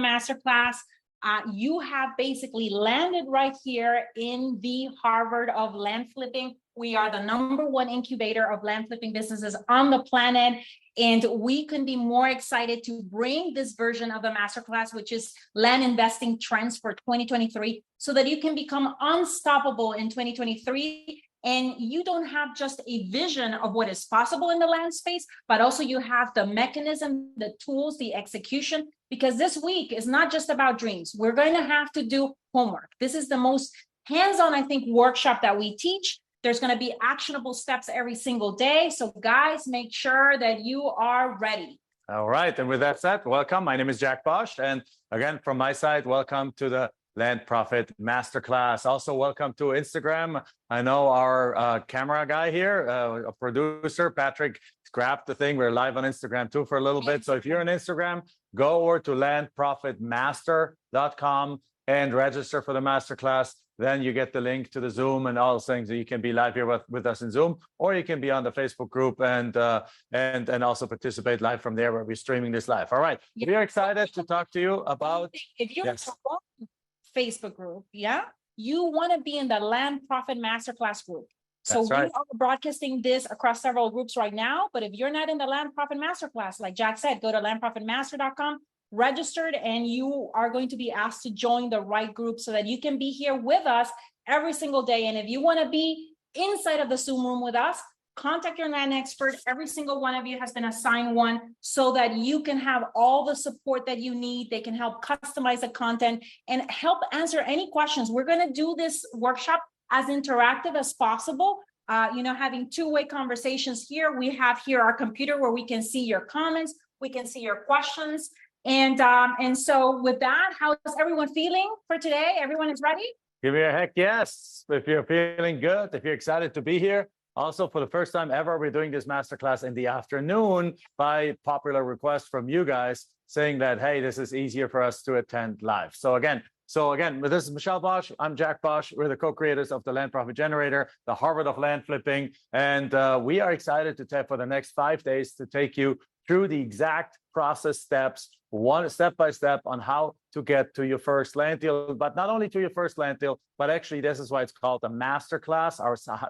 masterclass. You have basically landed right here in the Harvard of land flipping. We are the #1 incubator of land flipping businesses on the planet. And we couldn't be more excited to bring this version of the masterclass, which is land investing trends for 2023, so that you can become unstoppable in 2023. And you don't have just a vision of what is possible in the land space, but also you have the mechanism, the tools, the execution, because this week is not just about dreams. We're going to have to do homework. This is the most hands-on, I think, workshop that we teach. There's going to be actionable steps every single day. So guys, make sure that you are ready. All right. And with that said, welcome. My name is Jack Bosch. And again, from my side, welcome to the Land Profit Masterclass. Also, welcome to Instagram. I know our camera guy here, a producer, Patrick, grabbed the thing. We're live on Instagram too for a little bit. So if you're on Instagram, go over to landprofitmaster.com and register for the masterclass. Then you get the link to the Zoom and all those things. So you can be live here with us in Zoom, or you can be on the Facebook group and also participate live from there where we're streaming this live. All right. Yeah. We are excited to talk to you about. If you're Facebook group, you want to be in the Land Profit Masterclass group. So we are broadcasting this across several groups right now, but if you're not in the Land Profit Masterclass, like Jack said, go to landprofitmaster.com, registered, and you are going to be asked to join the right group so that you can be here with us every single day. And if you want to be inside of the Zoom room with us, contact your land expert. Every single one of you has been assigned one so that you can have all the support that you need. They can help customize the content and help answer any questions. We're going to do this workshop as interactive as possible. Having two-way conversations here. We have here our computer where we can see your comments. We can see your questions. And so with that, how is everyone feeling for today? Everyone is ready? Give me a heck yes. If you're feeling good, if you're excited to be here. Also, for the first time ever, we're doing this masterclass in the afternoon by popular request from you guys saying that, hey, this is easier for us to attend live. So again, this is Michelle Bosch. I'm Jack Bosch. We're the co-creators of the Land Profit Generator, the Harvard of land flipping. And we are excited for the next 5 days to take you through the exact process steps, one step by step on how to get to your first land deal, but not only to your first land deal, but actually this is why it's called a master class.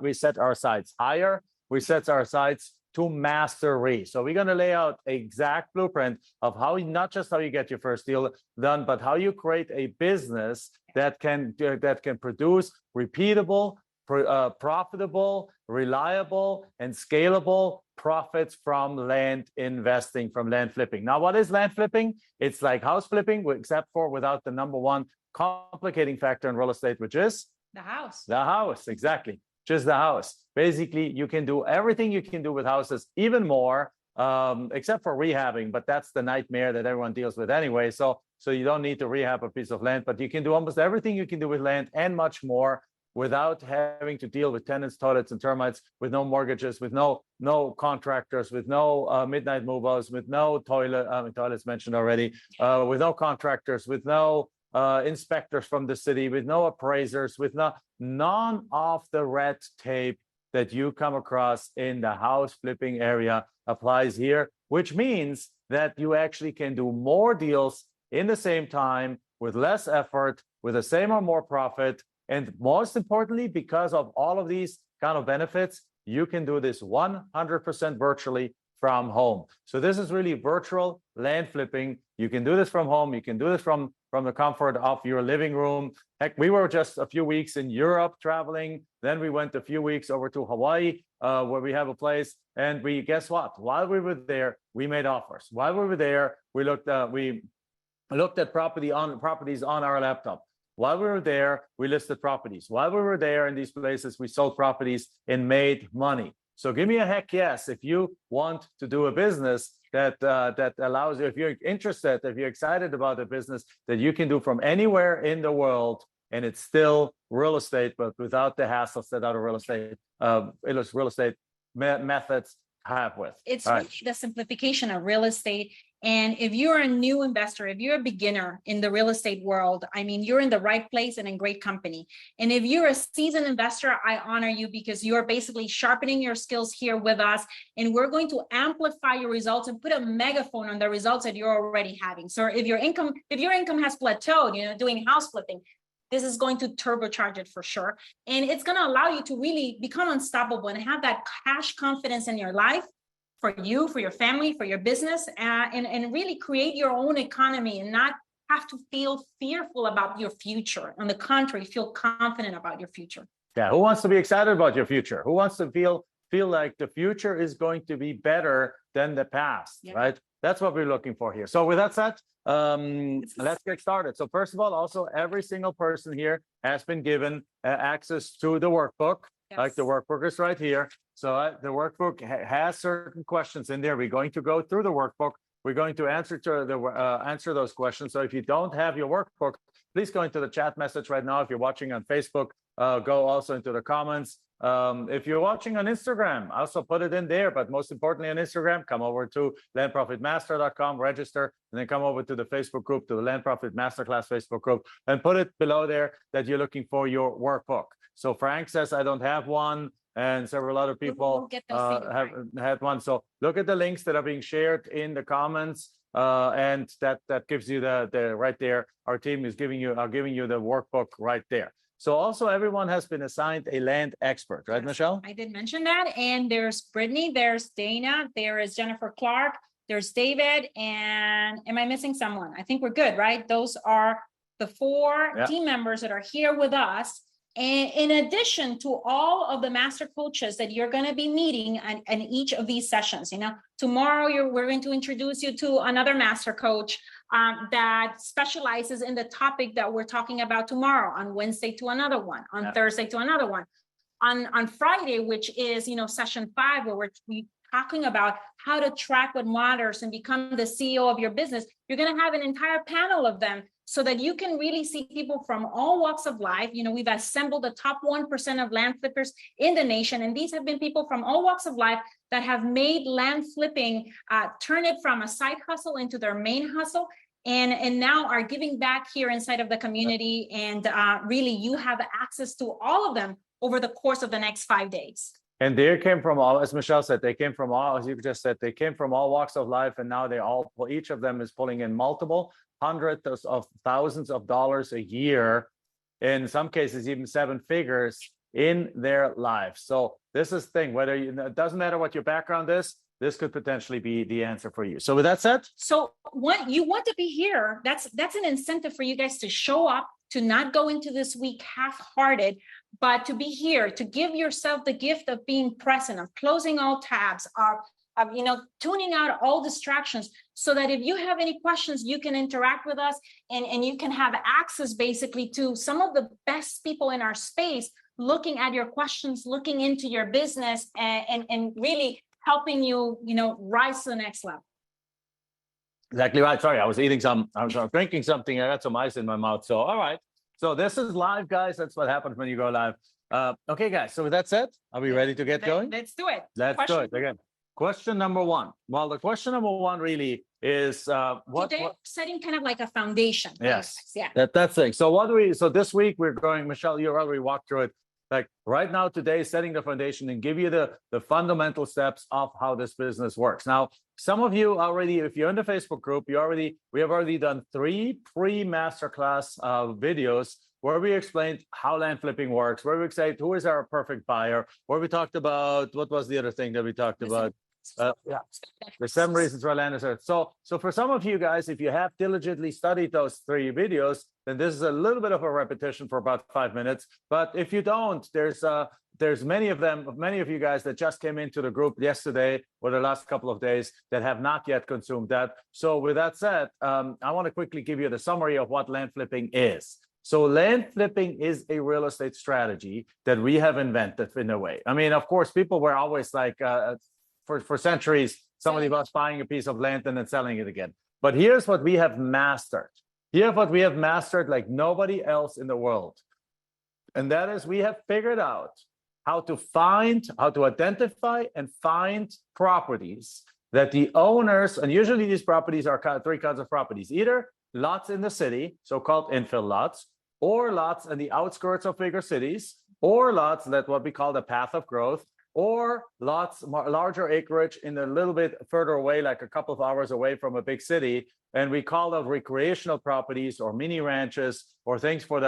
We set our sights higher. We set our sights to mastery. So we're going to lay out an exact blueprint of how, not just how you get your first deal done, but how you create a business that can produce repeatable, profitable, reliable, and scalable profits from land investing, from land flipping. Now, what is land flipping? It's like house flipping, except for without the #1 complicating factor in real estate, which is the house. The house, exactly. Just the house. Basically, you can do everything you can do with houses, even more, except for rehabbing, but that's the nightmare that everyone deals with anyway. So you don't need to rehab a piece of land, but you can do almost everything you can do with land and much more without having to deal with tenants, toilets, and termites, with no mortgages, with no contractors, with no midnight move-outs, with no toilets mentioned already, with no contractors, with no inspectors from the city, with no appraisers, with none of the red tape that you come across in the house flipping area applies here, which means that you actually can do more deals in the same time with less effort, with the same or more profit. And most importantly, because of all of these kind of benefits, you can do this 100% virtually from home. So this is really virtual land flipping. You can do this from home. You can do this from the comfort of your living room. Heck, we were just a few weeks in Europe traveling. Then we went a few weeks over to Hawaii, where we have a place. And guess what? While we were there, we made offers. While we were there, we looked at properties on our laptop. While we were there, we listed properties. While we were there in these places, we sold properties and made money. So give me a heck yes if you want to do a business that allows you, if you're interested, if you're excited about a business that you can do from anywhere in the world, and it's still real estate, but without the hassles that other real estate methods have with. It's really the simplification of real estate. And if you're a new investor, if you're a beginner in the real estate world, I mean, you're in the right place and in great company. And if you're a seasoned investor, I honor you because you're basically sharpening your skills here with us. And we're going to amplify your results and put a megaphone on the results that you're already having. So if your income has plateaued, you know, doing house flipping, this is going to turbocharge it for sure. And it's going to allow you to really become unstoppable and have that cash confidence in your life, for you, for your family, for your business, and really create your own economy and not have to feel fearful about your future. On the contrary, feel confident about your future. Yeah, who wants to be excited about your future? Who wants to feel like the future is going to be better than the past, right? That's what we're looking for here. So with that said, let's get started. So first of all, also every single person here has been given access to the workbook. Like the workbook is right here. So the workbook has certain questions in there. We're going to go through the workbook. We're going to answer those questions. So if you don't have your workbook, please go into the chat message right now. If you're watching on Facebook, go also into the comments. If you're watching on Instagram, also put it in there. But most importantly on Instagram, come over to landprofitmaster.com, register, and then come over to the Facebook group, to the Land Profit Masterclass Facebook group, and put it below there that you're looking for your workbook. So Frank says, I don't have one, and several other people have had one. So look at the links that are being shared in the comments, and that gives you the right there. Our team is giving you the workbook right there. So also everyone has been assigned a land expert, right, Michelle? I did mention that. And there's Brittany, there's Dana, there is Jennifer Clark, there's David, and am I missing someone? I think we're good, right? Those are the 4 team members that are here with us. And in addition to all of the master coaches that you're going to be meeting in each of these sessions, you know, tomorrow we're going to introduce you to another master coach that specializes in the topic that we're talking about tomorrow, on Wednesday to another one, on Thursday to another one, on Friday, which is, you know, session 5, where we're talking about how to track what matters and become the CEO of your business. You're going to have an entire panel of them, so that you can really see people from all walks of life. You know, we've assembled the top 1% of land flippers in the nation. And these have been people from all walks of life that have made land flipping, turn it from a side hustle into their main hustle. And now are giving back here inside of the community. And really, you have access to all of them over the course of the next 5 days. And they came from all, as Michelle said, they came from all, as you just said, they came from all walks of life. And now each of them is pulling in multiple hundreds of thousands of dollars a year, in some cases even 7 figures in their life. So this is the thing, it doesn't matter what your background is, this could potentially be the answer for you. So with that said, so what you want to be here, that's an incentive for you guys to show up, to not go into this week half-hearted, but to be here, to give yourself the gift of being present, of closing all tabs, of tuning out all distractions, so that if you have any questions, you can interact with us and you can have access basically to some of the best people in our space, looking at your questions, looking into your business, and really helping you, rise to the next level. Exactly right. Sorry, I was drinking something. I got some ice in my mouth. So, all right. So this is live, guys. That's what happens when you go live. Okay, guys. So with that said, are we ready to get going? Let's do it. Let's do it again. Question number 1. Well, the question number 1 really is setting kind of like a foundation. Yes. Yeah. That's it. So this week we're going, Michelle, you already walked through it. Like right now, today, setting the foundation and give you the fundamental steps of how this business works. Now, some of you already, if you're in the Facebook group, we have already done 3 pre-masterclass videos where we explained how land flipping works, where we explained who is our perfect buyer, where we talked about, what was the other thing that we talked about? The 7 reasons why land is worth. So for some of you guys, if you have diligently studied those 3 videos, then this is a little bit of a repetition for about 5 minutes. But if you don't, there's many of you guys that just came into the group yesterday or the last couple of days that have not yet consumed that. So with that said, I want to quickly give you the summary of what land flipping is. So land flipping is a real estate strategy that we have invented in a way. I mean, of course, people were always like, for centuries, somebody was buying a piece of land and then selling it again. But here's what we have mastered. Here's what we have mastered like nobody else in the world. And that is, we have figured out how to identify and find properties that the owners, and usually these properties are three kinds of properties, either lots in the city, so-called infill lots, or lots in the outskirts of bigger cities, or lots that what we call the path of growth, or lots larger acreage in a little bit further away, like a couple of hours away from a big city. And we call them recreational properties or mini ranches or things for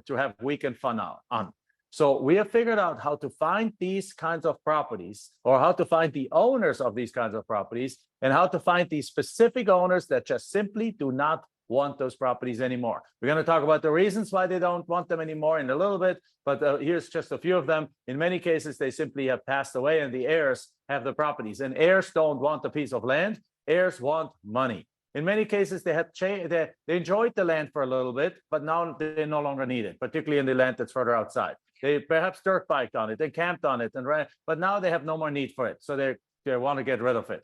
to have weekend fun on. So we have figured out how to find these kinds of properties, or how to find the owners of these kinds of properties, and how to find these specific owners that just simply do not want those properties anymore. We're going to talk about the reasons why they don't want them anymore in a little bit, but here's just a few of them. In many cases, they simply have passed away and the heirs have the properties. And heirs don't want a piece of land. Heirs want money. In many cases, they enjoyed the land for a little bit, but now they no longer need it, particularly in the land that's further outside. They perhaps dirt biked on it, they camped on it, but now they have no more need for it. So they want to get rid of it.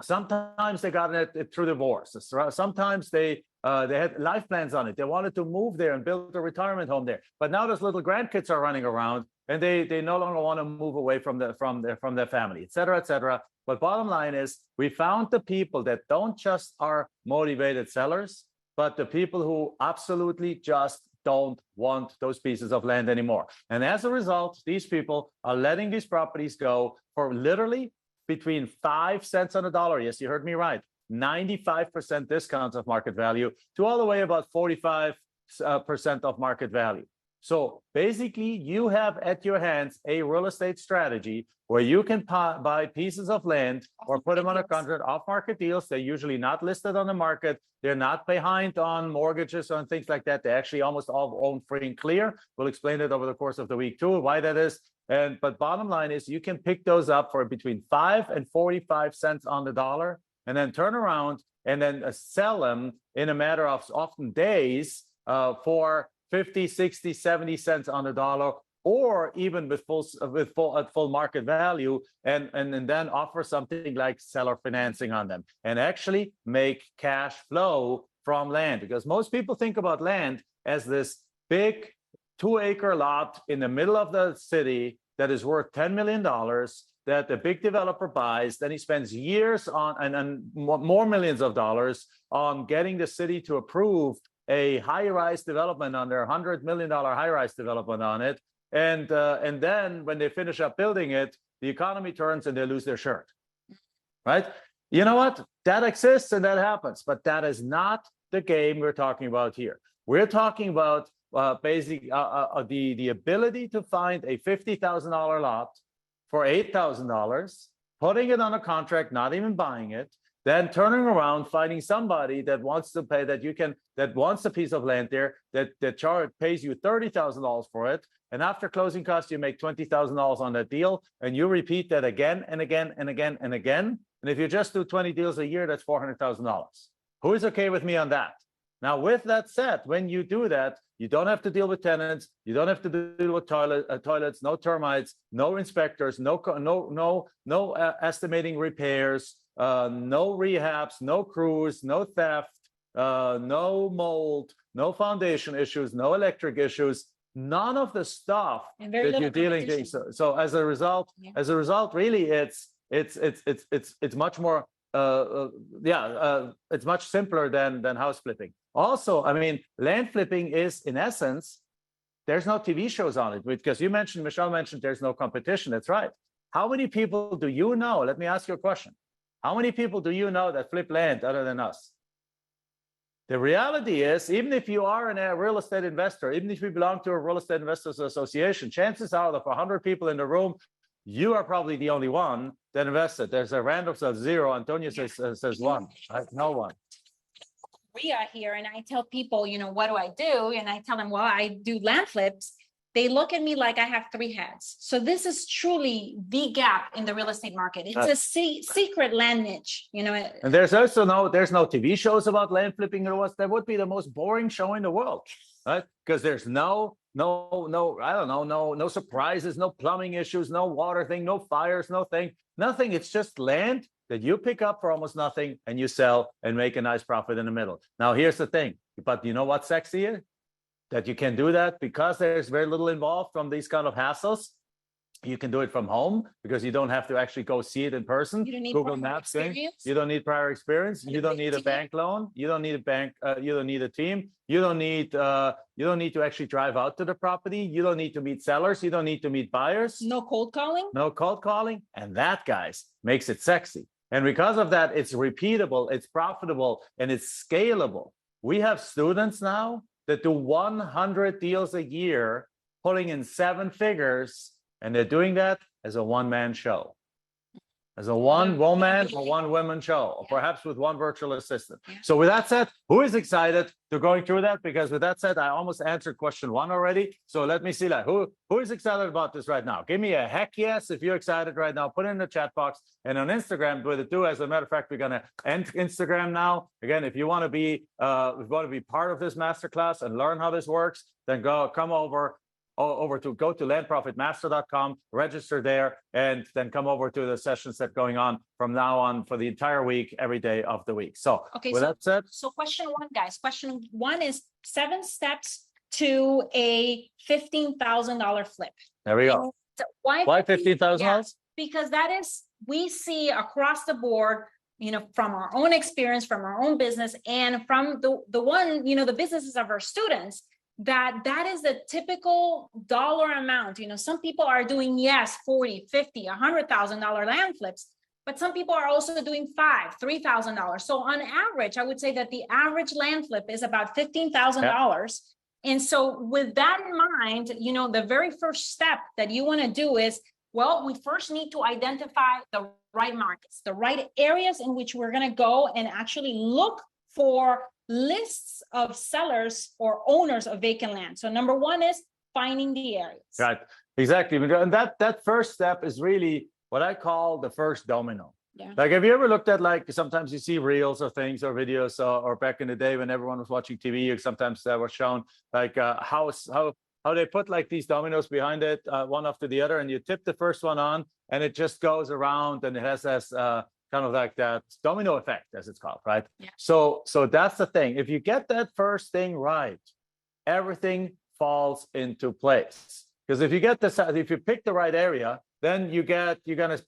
Sometimes they got it through divorce. Sometimes they had life plans on it. They wanted to move there and build a retirement home there. But now those little grandkids are running around, and they no longer want to move away from their family, et cetera, et cetera. But bottom line is, we found the people that don't just are motivated sellers, but the people who absolutely just don't want those pieces of land anymore. And as a result, these people are letting these properties go for literally between 5 cents on the dollar. Yes, you heard me right. 95% discounts of market value to all the way about 45% of market value. So basically, you have at your hands a real estate strategy where you can buy pieces of land or put them on a contract, off-market deals. They're usually not listed on the market. They're not behind on mortgages and things like that. They actually almost all own free and clear. We'll explain it over the course of the week too, why that is. But bottom line is, you can pick those up for between 5 and 45 cents on the dollar, and then turn around and then sell them in a matter of often days for 50, 60, 70 cents on the dollar, or even with full market value, and then offer something like seller financing on them and actually make cash flow from land. Because most people think about land as this big 2-acre lot in the middle of the city that is worth $10 million that the big developer buys. Then he spends years on and more millions of dollars on getting the city to approve a high-rise development on their $100 million high-rise development on it. And then when they finish up building it, the economy turns and they lose their shirt, right? You know what? That exists and that happens, but that is not the game we're talking about here. We're talking about the ability to find a $50,000 lot for $8,000, putting it on a contract, not even buying it, then turning around, finding somebody that wants to pay, that wants a piece of land there, that pays you $30,000 for it, and after closing costs, you make $20,000 on that deal, and you repeat that again and again and again and again. And if you just do 20 deals a year, that's $400,000. Who is okay with me on that? Now, with that said, when you do that, you don't have to deal with tenants. You don't have to deal with toilets, no termites, no inspectors, no estimating repairs, no rehabs, no crews, no theft, no mold, no foundation issues, no electric issues, none of the stuff that you're dealing with. So as a result, really, it's much more. It's much simpler than house flipping. Also, I mean, land flipping is, in essence, there's no TV shows on it, because Michelle mentioned there's no competition. That's right. How many people do you know? Let me ask you a question. How many people do you know that flip land other than us? The reality is, even if you are a real estate investor, even if you belong to a real estate investors association, chances are that of 100 people in the room, you are probably the only one that invested. There's a random of 0. Antonio says 1. Right? No one. We are here, and I tell people, what do I do? And I tell them, well, I do land flips. They look at me like I have 3 heads. So this is truly the gap in the real estate market. It's a secret land niche, And there's also no TV shows about land flipping. That would be the most boring show in the world, right? Because there's no surprises, no plumbing issues, no water thing, no fires, nothing. It's just land that you pick up for almost nothing and you sell and make a nice profit in the middle. Now, here's the thing, but you know what's sexy is? That you can do that because there's very little involved from these kind of hassles. You can do it from home because you don't have to actually go see it in person. You don't need Google prior Maps thing. experience. You don't need prior experience. And You a don't big need a team. bank loan. You don't need a bank. You don't need a team. You don't need to actually drive out to the property. You don't need to meet sellers. You don't need to meet buyers. No cold calling. No cold calling. And that, guys, makes it sexy. And because of that, it's repeatable, it's profitable, and it's scalable. We have students now that do 100 deals a year, pulling in 7 figures, and they're doing that as a one-man show, as a one woman or one woman show, or perhaps with one virtual assistant. Yeah. So with that said, who is excited to going through that? Because with that said, I almost answered question 1 already. So let me see that. Who is excited about this right now? Give me a heck yes if you're excited right now. Put it in the chat box, and on Instagram with it too. As a matter of fact, we're gonna end Instagram now. Again, if you want to be part of this masterclass and learn how this works, then come over to landprofitmaster.com, register there, and then come over to the sessions that are going on from now on for the entire week, every day of the week. So Okay, with that said, So question 1, guys. Question 1 is 7 steps to a $15,000 flip. there we go. So Why $15,000? Yeah, because that is, we see across the board, from our own experience, from our own business, and from the businesses of our students, that is the typical dollar amount. Some people are doing, yes, 40, 50, $100,000 land flips, but some people are also doing $5,000, $3,000. So on average, I would say that the average land flip is about $15,000. And so with that in mind, the very first step that you want to do is, well, we first need to identify the right markets, the right areas in which we're going to go and actually look for lists of sellers or owners of vacant land. So number 1 is finding the areas. Right, exactly. And that first step is really what I call the first domino. Yeah. Like, have you ever looked at, like, sometimes you see reels or things or videos, or back in the day when everyone was watching TV, sometimes that was shown like how they put like these dominoes behind it, one after the other, and you tip the first one on, and it just goes around, and it has this kind of like that domino effect, as it's called, right? Yeah. So that's the thing. If you get that first thing right, everything falls into place. Because if you pick the right area, then you're gonna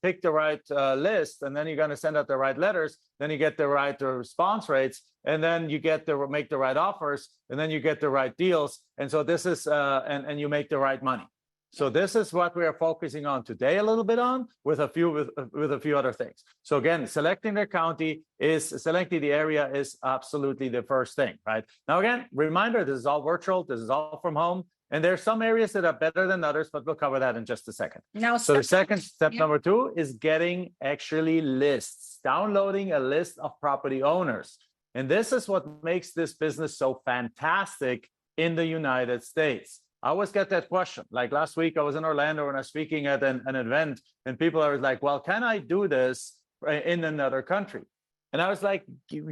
pick the right list, and then you're gonna send out the right letters, then you get the right response rates, and then you make the right offers, and then you get the right deals, and so this is and you make the right money. So this is what we are focusing on today a little bit on, with a few other things. So again, selecting the area is absolutely the first thing, right? Now again, reminder, this is all virtual, this is all from home, and there's some areas that are better than others, but we'll cover that in just a second. Now, so the second step, number 2, is getting actually lists, downloading a list of property owners. And this is what makes this business so fantastic in the United States. I always get that question. Like last week, I was in Orlando and I was speaking at an event, and people are like, well, can I do this in another country? And I was like,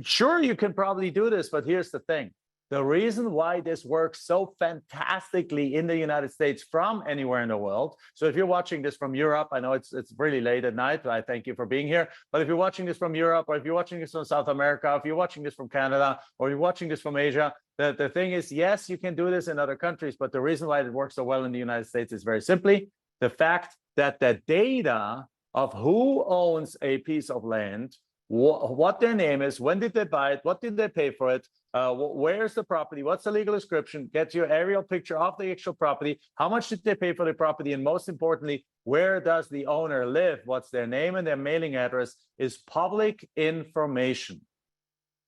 sure, you can probably do this, but here's the thing. The reason why this works so fantastically in the United States from anywhere in the world. So if you're watching this from Europe, I know it's really late at night, I thank you for being here. But if you're watching this from Europe, or if you're watching this from South America, if you're watching this from Canada, or you're watching this from Asia, the thing is, yes, you can do this in other countries, but the reason why it works so well in the United States is very simply the fact that the data of who owns a piece of land, what their name is, when did they buy it, what did they pay for it, where's the property, what's the legal description, get your aerial picture of the actual property, how much did they pay for the property, and most importantly, where does the owner live, what's their name and their mailing address, is public information.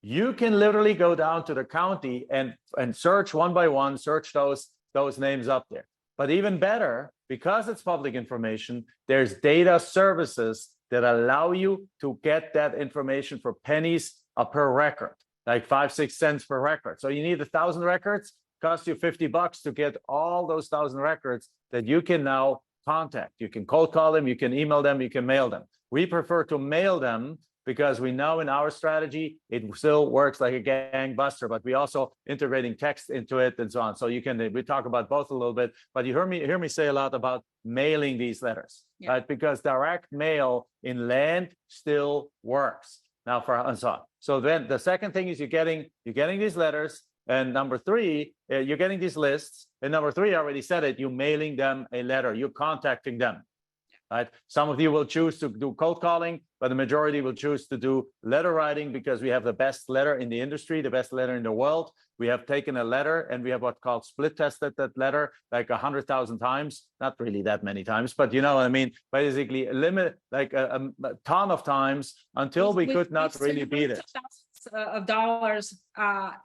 You can literally go down to the county and search one by one, search those names up there. But even better, because it's public information, there's data services that allow you to get that information for pennies per record, like 5-6 cents per record. So you need 1,000 records, cost you $50 to get all those 1,000 records that you can now contact. You can cold call them, you can email them, you can mail them. We prefer to mail them because we know in our strategy, it still works like a gangbuster, but we also integrating text into it and so on. So we talk about both a little bit, but you hear me say a lot about mailing these letters, right? Because direct mail in land still works. Now and so on. So then the second thing is you're getting these letters. And number 3, you're getting these lists. And number 3, I already said it, you're mailing them a letter, you're contacting them. right? Some of you will choose to do cold calling, but the majority will choose to do letter writing because we have the best letter in the industry, the best letter in the world. We have taken a letter and we have what's called split tested that letter like 100,000 times, not really that many times, but you know what I mean? Basically, limit like a ton of times until we could not really beat it. Of dollars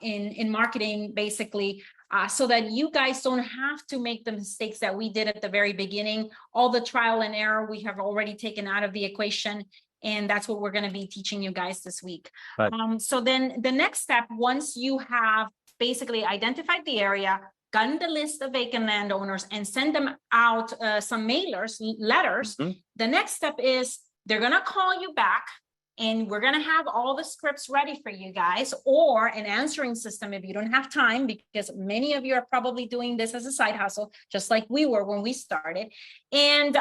in marketing, basically, so that you guys don't have to make the mistakes that we did at the very beginning. All the trial and error we have already taken out of the equation. And that's what we're going to be teaching you guys this week. Right. So then the next step, once you have basically identified the area, gotten the list of vacant landowners and send them out some mailers, letters, the next step is they're going to call you back. And we're going to have all the scripts ready for you guys, or an answering system if you don't have time, because many of you are probably doing this as a side hustle, just like we were when we started. And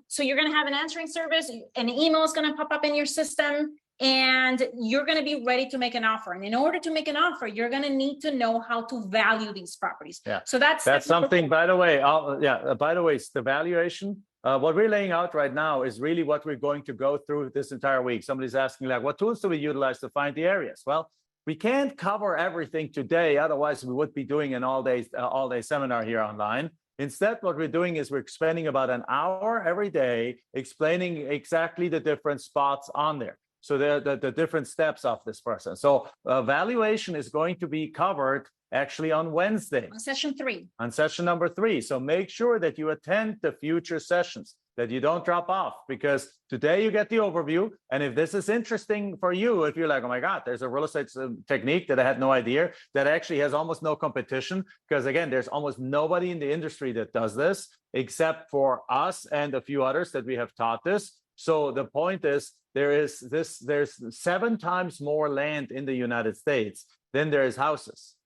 so you're going to have an answering service, an email is going to pop up in your system, and you're going to be ready to make an offer. And in order to make an offer, you're going to need to know how to value these properties. Yeah. So that's something, by the way, it's the valuation. What we're laying out right now is really what we're going to go through this entire week. Somebody's asking like, what tools do we utilize to find the areas? Well, we can't cover everything today. Otherwise, we would be doing an all-day seminar here online. Instead, what we're doing is we're spending about an hour every day explaining exactly the different spots on there. So the different steps of this process. So valuation is going to be covered actually on Wednesday. on session 3. On session number 3. So make sure that you attend the future sessions, that you don't drop off, because today you get the overview. And if this is interesting for you, if you're like, oh my God, there's a real estate technique that I had no idea, that actually has almost no competition, because again, there's almost nobody in the industry that does this, except for us and a few others that we have taught this. So the point is, there's 7 times more land in the United States than there is houses.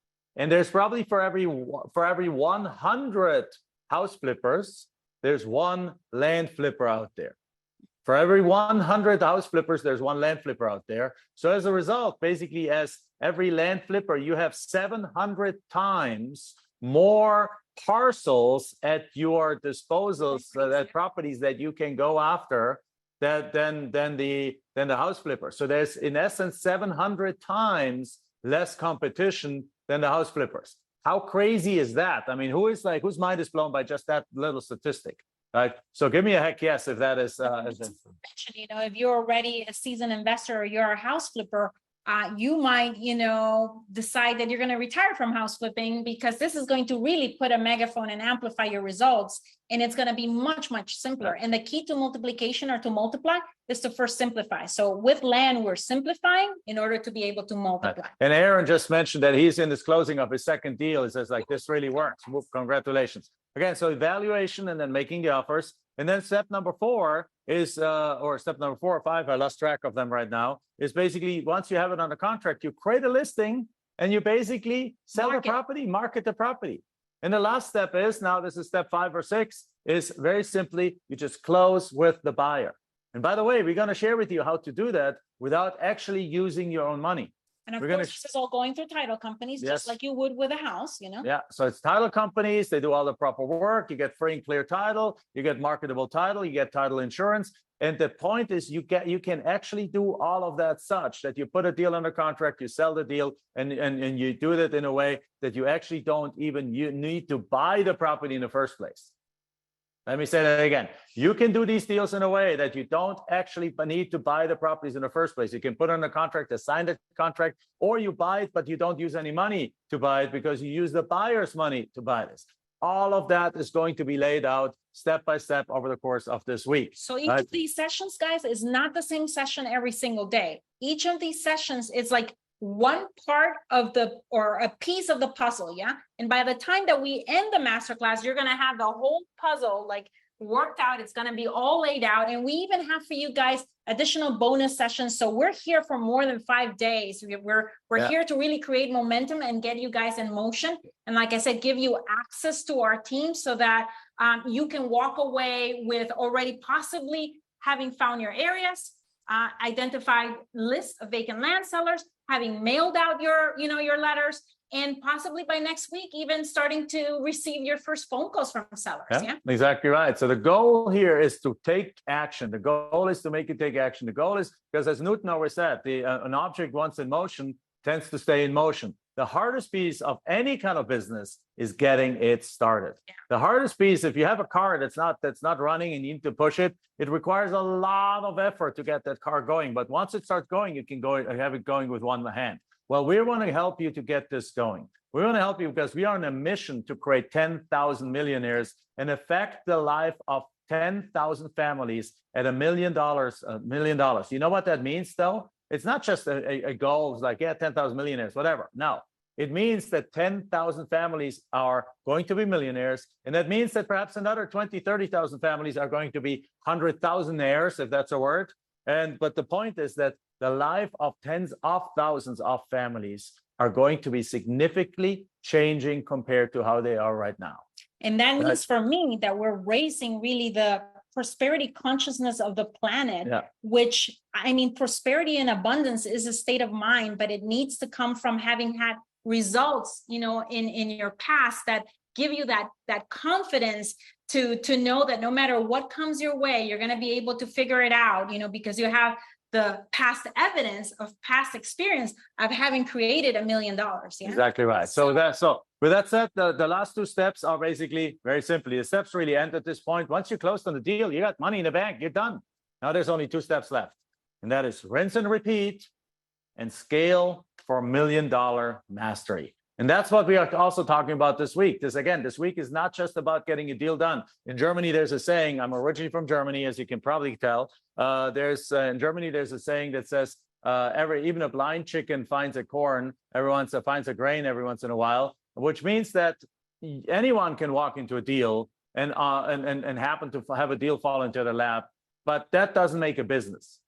And there's probably for every 100 house flippers, there's 1 land flipper out there. For every 100 house flippers, there's 1 land flipper out there. So as a result, basically, as every land flipper, you have 700 times more parcels at your disposal, so that properties that you can go after than the house flipper. So there's in essence 700 times less competition than the house flippers. How crazy is that? I mean, whose mind is blown by just that little statistic? Right. So give me a heck yes if that is. You know, if you're already a seasoned investor or you're a house flipper, you might, decide that you're going to retire from house flipping, because this is going to really put a megaphone and amplify your results. And it's going to be much, much simpler. And the key to multiplication or to multiply is to first simplify. So with land, we're simplifying in order to be able to multiply. And Aaron just mentioned that he's in this closing of his second deal. He says, like, this really works. Congratulations. Again, so evaluation and then making the offers. And then step number 4 is, or step number 4 or 5, I lost track of them right now, is basically once you have it on the contract, you create a listing and you basically sell the property, market the property. And the last step is, now this is step 5 or 6, is very simply, you just close with the buyer. And by the way, we're going to share with you how to do that without actually using your own money. And of course, this is all going through title companies, just like you would with a house, Yeah, so it's title companies. They do all the proper work. You get free and clear title. You get marketable title. You get title insurance. And the point is, you can actually do all of that such that you put a deal under contract, you sell the deal, and you do that in a way that you actually don't even need to buy the property in the first place. Let me say that again. You can do these deals in a way that you don't actually need to buy the properties in the first place. You can put on a contract, assign the contract, or you buy it, but you don't use any money to buy it because you use the buyer's money to buy this. All of that is going to be laid out step by step over the course of this week. So each of these sessions, guys, is not the same session every single day. Each of these sessions is like one part of or a piece of the puzzle, yeah? And by the time that we end the masterclass, you're going to have the whole puzzle like worked out. It's going to be all laid out. And we even have for you guys additional bonus sessions. So we're here for more than 5 days. We're here to really create momentum and get you guys in motion. And like I said, give you access to our team so that you can walk away with already possibly having found your areas, identified lists of vacant land sellers, having mailed out your letters, and possibly by next week, even starting to receive your first phone calls from sellers. Yeah, exactly right. So the goal here is to take action. The goal is to make you take action. The goal is, because as Newton always said, an object once in motion tends to stay in motion. The hardest piece of any kind of business is getting it started. Yeah. The hardest piece, if you have a car that's not running and you need to push it, it requires a lot of effort to get that car going. But once it starts going, you can have it going with one hand. Well, we want to help you to get this going. We want to help you because we are on a mission to create 10,000 millionaires and affect the life of 10,000 families at $1 million. $1 million. You know what that means, though? It's not just a goal. It's like, 10,000 millionaires, whatever. No, it means that 10,000 families are going to be millionaires. And that means that perhaps another 20, 30,000 families are going to be 100,000-aires, if that's a word. But the point is that the life of tens of thousands of families are going to be significantly changing compared to how they are right now. And that means for me that we're raising really the prosperity consciousness of the planet, which, I mean, prosperity and abundance is a state of mind, but it needs to come from having had results, in your past that give you that confidence to know that no matter what comes your way, you're going to be able to figure it out, because you have the past evidence of past experience of having created $1 million. Yeah? Exactly right. So with that said, the last two steps are basically very simply, the steps really end at this point. Once you closed on the deal, you got money in the bank, you're done. Now there's only two steps left. And that is rinse and repeat and scale for $1 million mastery. And that's what we are also talking about this week. This week is not just about getting a deal done. In Germany, there's a saying, I'm originally from Germany, as you can probably tell. In Germany, there's a saying that says, even a blind chicken finds a corn, finds a grain every once in a while, which means that anyone can walk into a deal and happen to have a deal fall into their lap, but that doesn't make a business,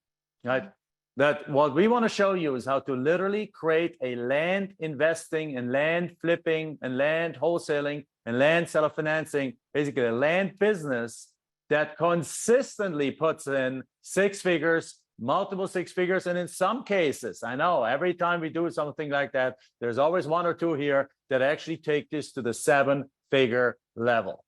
right? That what we want to show you is how to literally create a land investing and land flipping and land wholesaling and land seller financing, basically a land business that consistently puts in six figures, multiple six figures. And in some cases, I know every time we do something like that, there's always one or two here that actually take this to the 7-figure level.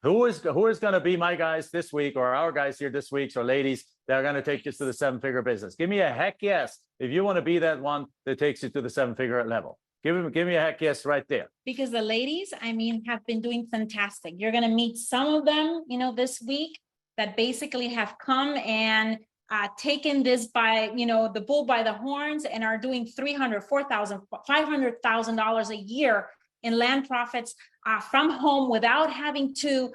Who is going to be my guys this week, or our guys here this week, or ladies that are going to take this to the 7-figure business? Give me a heck yes if you want to be that one that takes you to the 7-figure level. Give me a heck yes right there. Because the ladies, have been doing fantastic. You're going to meet some of them, this week that basically have come and taken this by, the bull by the horns and are doing $300,000, $400,000, $500,000 a year in land profits from home without having to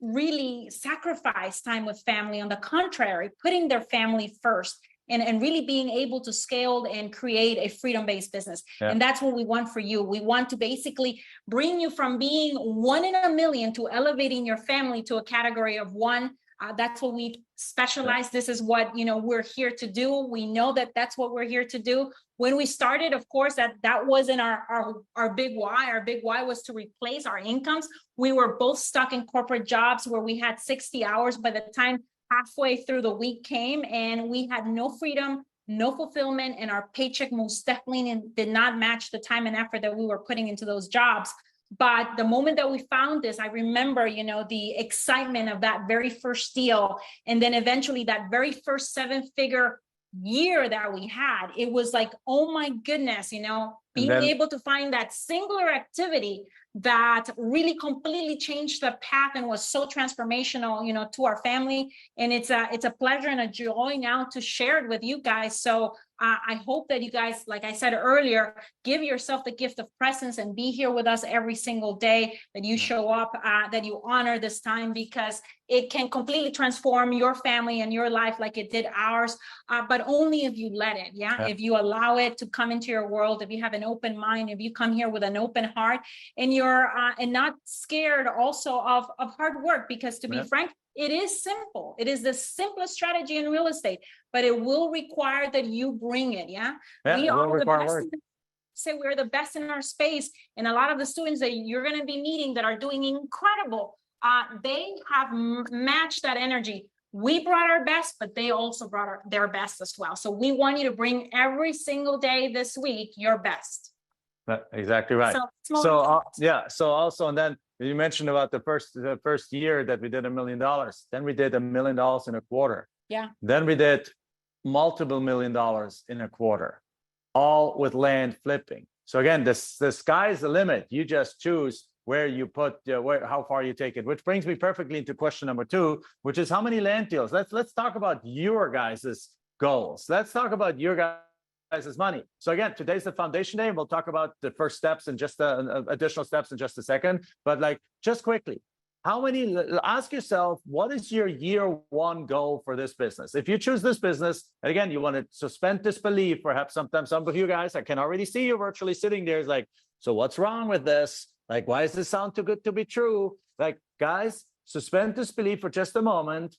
really sacrifice time with family. On the contrary, putting their family first and really being able to scale and create a freedom-based business. Yeah. And that's what we want for you. We want to basically bring you from being 1 in a million to elevating your family to a category of 1. That's what we specialize. This is what, we're here to do. We know that that's what we're here to do. When we started, of course, that wasn't our big why. Our big why was to replace our incomes. We were both stuck in corporate jobs where we had 60 hours by the time halfway through the week came, and we had no freedom, no fulfillment, and our paycheck most definitely did not match the time and effort that we were putting into those jobs. But the moment that we found this, I remember, the excitement of that very first deal. And then eventually that very first 7-figure year that we had, it was like, oh my goodness, being able to find that singular activity that really completely changed the path and was so transformational, to our family. And it's a pleasure and a joy now to share it with you guys. So I hope that you guys, like I said earlier, give yourself the gift of presence and be here with us every single day, that you show up, that you honor this time, because it can completely transform your family and your life like it did ours, but only if you let it. Yeah. If you allow it to come into your world, if you have an open mind, if you come here with an open heart, and you're and not scared also of hard work, because to be frank, it is simple. It is the simplest strategy in real estate, but it will require that you bring it. Yeah. We are the best. Say we're the best in our space. And a lot of the students that you're going to be meeting that are doing incredible, they have matched that energy. We brought our best, but they also brought their best as well. So we want you to bring every single day this week your best. Exactly right. So yeah. So also, and then you mentioned about the first year that we did $1 million. Then we did $1 million in a quarter. Yeah. Then we did multiple $1 million in a quarter, all with land flipping. So again, the sky's the limit. You just choose where you put how far you take it, which brings me perfectly into question number 2, which is how many land deals. Let's talk about your guys's goals. Let's talk about your guys' money. So again, today's the foundation day, and we'll talk about the first steps and just additional steps in just a second. But like, just quickly, ask yourself, what is your year 1 goal for this business? If you choose this business, and again, you want to suspend disbelief. Perhaps sometimes some of you guys, I can already see you virtually sitting there, is like, so what's wrong with this? Like, why does this sound too good to be true? Like, guys, suspend disbelief for just a moment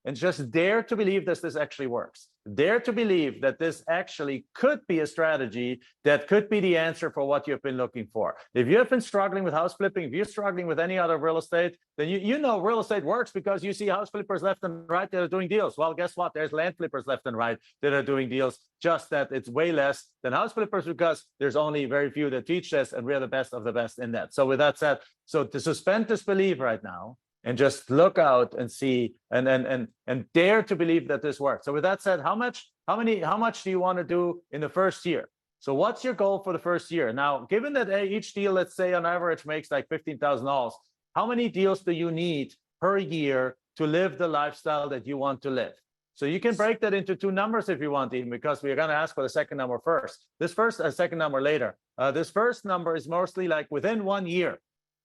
and just dare to believe that this actually works. Dare to believe that this actually could be a strategy that could be the answer for what you've been looking for. If you have been struggling with house flipping, if you're struggling with any other real estate, then you know real estate works because you see house flippers left and right that are doing deals. Well, guess what? There's land flippers left and right that are doing deals, just that it's way less than house flippers because there's only very few that teach this, and we're the best of the best in that. So with that said, so to suspend disbelief right now, and just look out and see and dare to believe that this works. So with that said, how much do you want to do in the first year? So what's your goal for the first year? Now, given that each deal, let's say on average makes like $15,000, how many deals do you need per year to live the lifestyle that you want to live? So you can break that into 2 numbers if you want, even, because we're going to ask for the second number first. Second number later. This first number is mostly like within 1 year.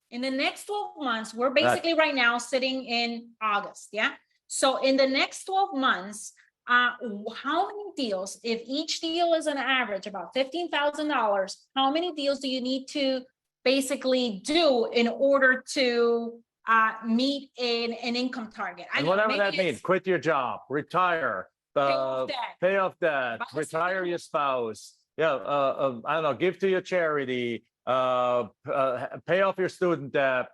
In the next 12 months, we're basically right now sitting in August, yeah? So in the next 12 months, how many deals, if each deal is an average about $15,000, how many deals do you need to basically do in order to meet an income target? And whatever that means, quit your job, retire, pay off debt, retire your spouse, I don't know, give to your charity, pay off your student debt,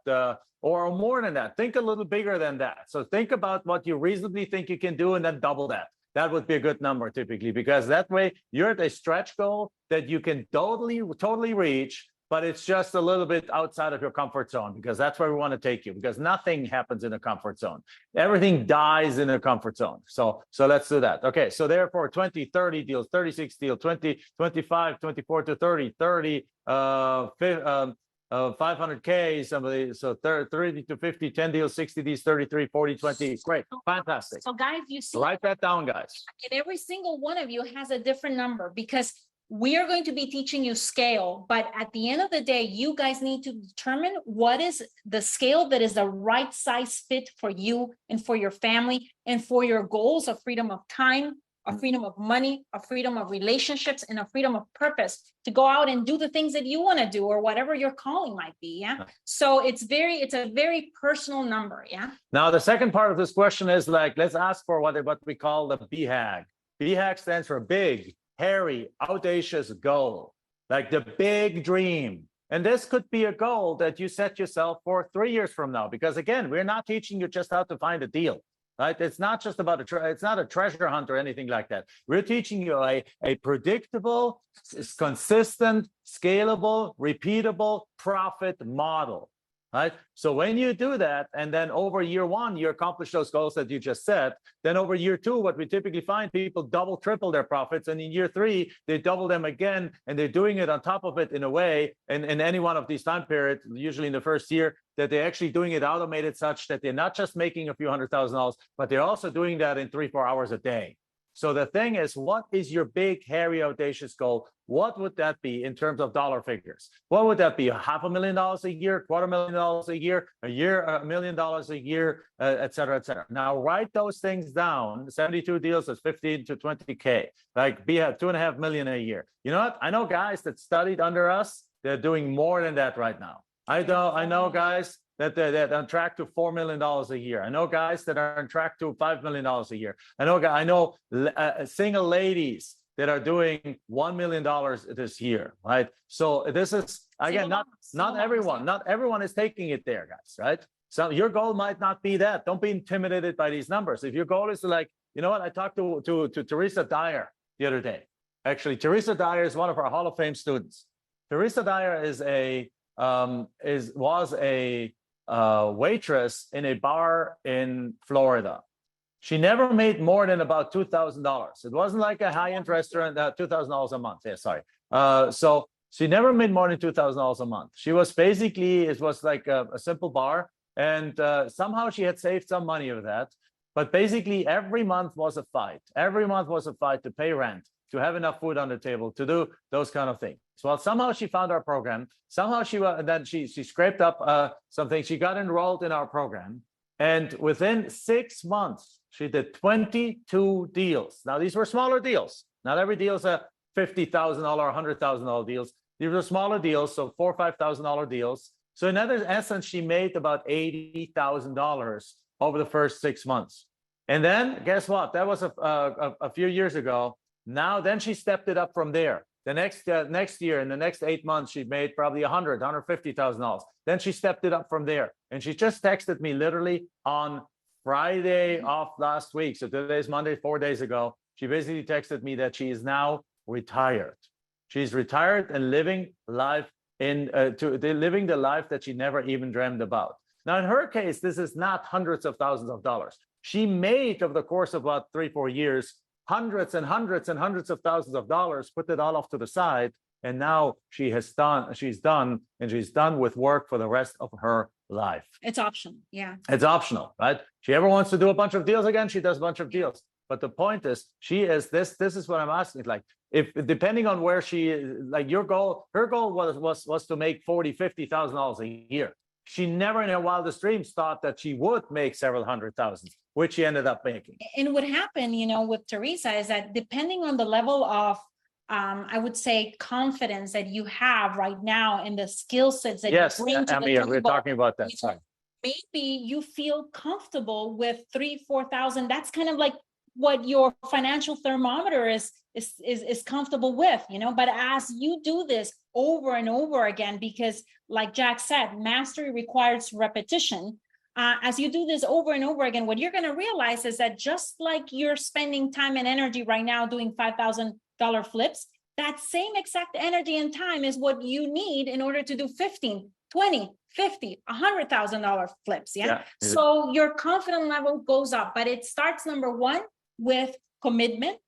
or more than that. Think a little bigger than that. So think about what you reasonably think you can do and then double that. That would be a good number typically, because that way you're at a stretch goal that you can totally reach, but it's just a little bit outside of your comfort zone, because that's where we want to take you, because nothing happens in a comfort zone. Everything dies in a comfort zone. So let's do that. Okay, so therefore 20, 30 deals, 36 deals, 20, 25, 24 to 30, 500K, somebody, so 30 to 50, 10 deals, 60 deals, 33, 40, 20. Great, fantastic. So guys, you see, write that down, guys. And every single one of you has a different number, because we are going to be teaching you scale, but at the end of the day, you guys need to determine what is the scale that is the right size fit for you and for your family and for your goals of freedom of time, a freedom of money, a freedom of relationships, and a freedom of purpose to go out and do the things that you want to do or whatever your calling might be. Yeah. So it's a very personal number. Yeah. Now, the second part of this question is like, let's ask for what we call the BHAG. BHAG stands for big, hairy, audacious goal, like the big dream. And this could be a goal that you set yourself for 3 years from now, because again, we're not teaching you just how to find a deal. Right? It's not just about it's not a treasure hunt or anything like that. We're teaching you a predictable, consistent, scalable, repeatable profit model. Right? So when you do that, and then over year 1, you accomplish those goals that you just set, then over year 2, what we typically find, people double, triple their profits. And in year 3, they double them again, and they're doing it on top of it in a way, and in any one of these time periods, usually in the first year, that they're actually doing it automated such that they're not just making a few $100,000, but they're also doing that in 3-4 hours a day. So the thing is, what is your big, hairy, audacious goal? What would that be in terms of dollar figures? What would that be? $500,000 a year, $250,000 a year, $1 million a year, et cetera, et cetera. Now write those things down. 72 deals is 15 to 20K. Like $2.5 million a year. You know what? I know guys that studied under us. They're doing more than that right now. I know guys that are on track to $4 million a year. I know guys that are on track to $5 million a year. I know single ladies that are doing $1 million this year, right? So this is, again, not everyone is taking it there, guys, right? So your goal might not be that. Don't be intimidated by these numbers. If your goal is to, like, you know what, I talked to Teresa Dyer the other day. Actually, Teresa Dyer is one of our Hall of Fame students. Teresa Dyer was a waitress in a bar in Florida. She never made more than about $2,000. It wasn't like a high-end restaurant, $2,000 a month. Yeah, sorry. So she never made more than $2,000 a month. She was basically, it was like a simple bar, and somehow she had saved some money of that. But basically, every month was a fight. Every month was a fight to pay rent, to have enough food on the table, to do those kind of things. Well, somehow she found our program. Somehow she scraped up something. She got enrolled in our program, and within 6 months, she did 22 deals. Now, these were smaller deals. Not every deal is a $50,000 or $100,000 deals. These were smaller deals, so $4,000 or $5,000 deals. So in other essence, she made about $80,000 over the first 6 months. And then guess what? That was a few years ago. Now, then she stepped it up from there. The next year, in the next 8 months, she made probably $100,000, $150,000. Then she stepped it up from there. And she just texted me literally on Friday of last week. So today's Monday, 4 days ago. She basically texted me that she is now retired. She's retired and living life living the life that she never even dreamed about. Now, in her case, this is not hundreds of thousands of dollars. She made, over the course of about 3-4 years, hundreds and hundreds and hundreds of thousands of dollars, put it all off to the side, and now she's done with work for the rest of her life. It's optional. Yeah. It's optional, right? She ever wants to do a bunch of deals again, she does a bunch of deals. But the point is, this is what I'm asking. Like, if depending on where she is, like her goal was to make $40,000-$50,000 a year. She never in her wildest dreams thought that she would make several hundred thousand, which she ended up making. And what happened, with Teresa is that depending on the level of, I would say, confidence that you have right now and the skill sets that you bring to the table. We're talking about that. Sorry. Maybe you feel comfortable with 3,000-4,000. That's kind of like what your financial thermometer is comfortable with, but as you do this over and over again, because like Jack said, mastery requires repetition. As you do this over and over again, what you're going to realize is that just like you're spending time and energy right now doing $5,000 flips, that same exact energy and time is what you need in order to do 15, 20, 50, $100,000 flips. Yeah. So your confidence level goes up, but it starts, number one, with committing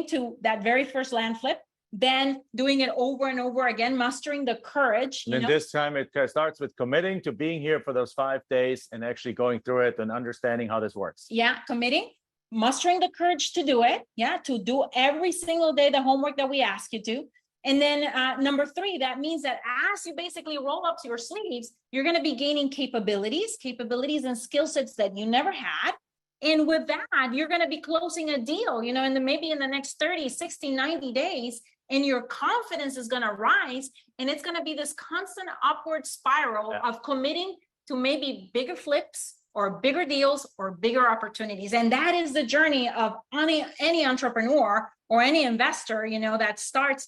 to that very first land flip, then doing it over and over again, mustering the courage. And this time it starts with committing to being here for those 5 days and actually going through it and understanding how this works. Yeah, committing, mustering the courage to do it. Yeah, to do every single day the homework that we ask you to. And then number 3, that means that as you basically roll up to your sleeves, you're going to be gaining capabilities and skill sets that you never had. And with that, you're going to be closing a deal, and then maybe in the next 30, 60, 90 days, and your confidence is going to rise. And it's going to be this constant upward spiral of committing to maybe bigger flips or bigger deals or bigger opportunities. And that is the journey of any entrepreneur or any investor, that starts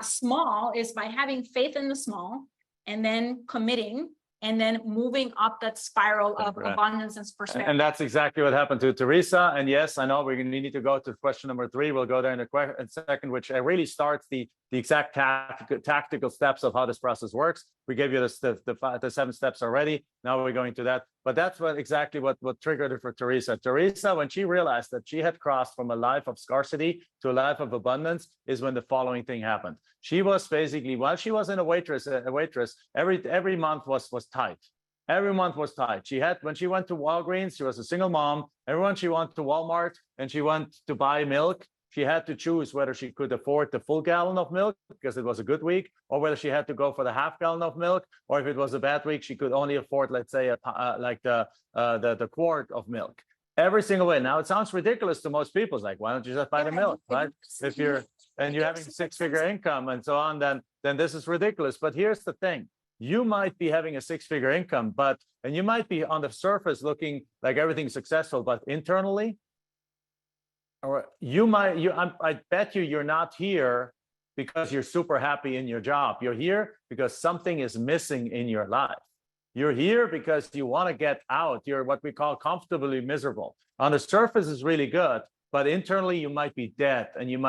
small, is by having faith in the small and then committing and then moving up that spiral of abundance and prosperity. And that's exactly what happened to Teresa. And yes, I know we're going to need to go to question number 3. We'll go there in a second, which really starts the exact tactical steps of how this process works. We gave you the 7 steps already. Now we're going to that. But that's exactly what triggered it for Teresa. Teresa, when she realized that she had crossed from a life of scarcity to a life of abundance, is when the following thing happened. She was basically, while she was a waitress, every month was tight. Every month was tight. When she went to Walgreens, she was a single mom. Everyone, she went to Walmart and she went to buy milk. She had to choose whether she could afford the full gallon of milk because it was a good week, or whether she had to go for the half gallon of milk, or if it was a bad week, she could only afford, let's say, the quart of milk. Every single way. Now it sounds ridiculous to most people. It's like, why don't you just buy the milk, right? If you're having 6-figure income and so on, then this is ridiculous. But here's the thing. You might be having a 6-figure income, and you might be on the surface looking like everything's successful, but internally, or I bet you're not here because you're super happy in your job. You're here because something is missing in your life. You're here because you want to get out. You're what we call comfortably miserable. On the surface is really good, but internally you might be dead and you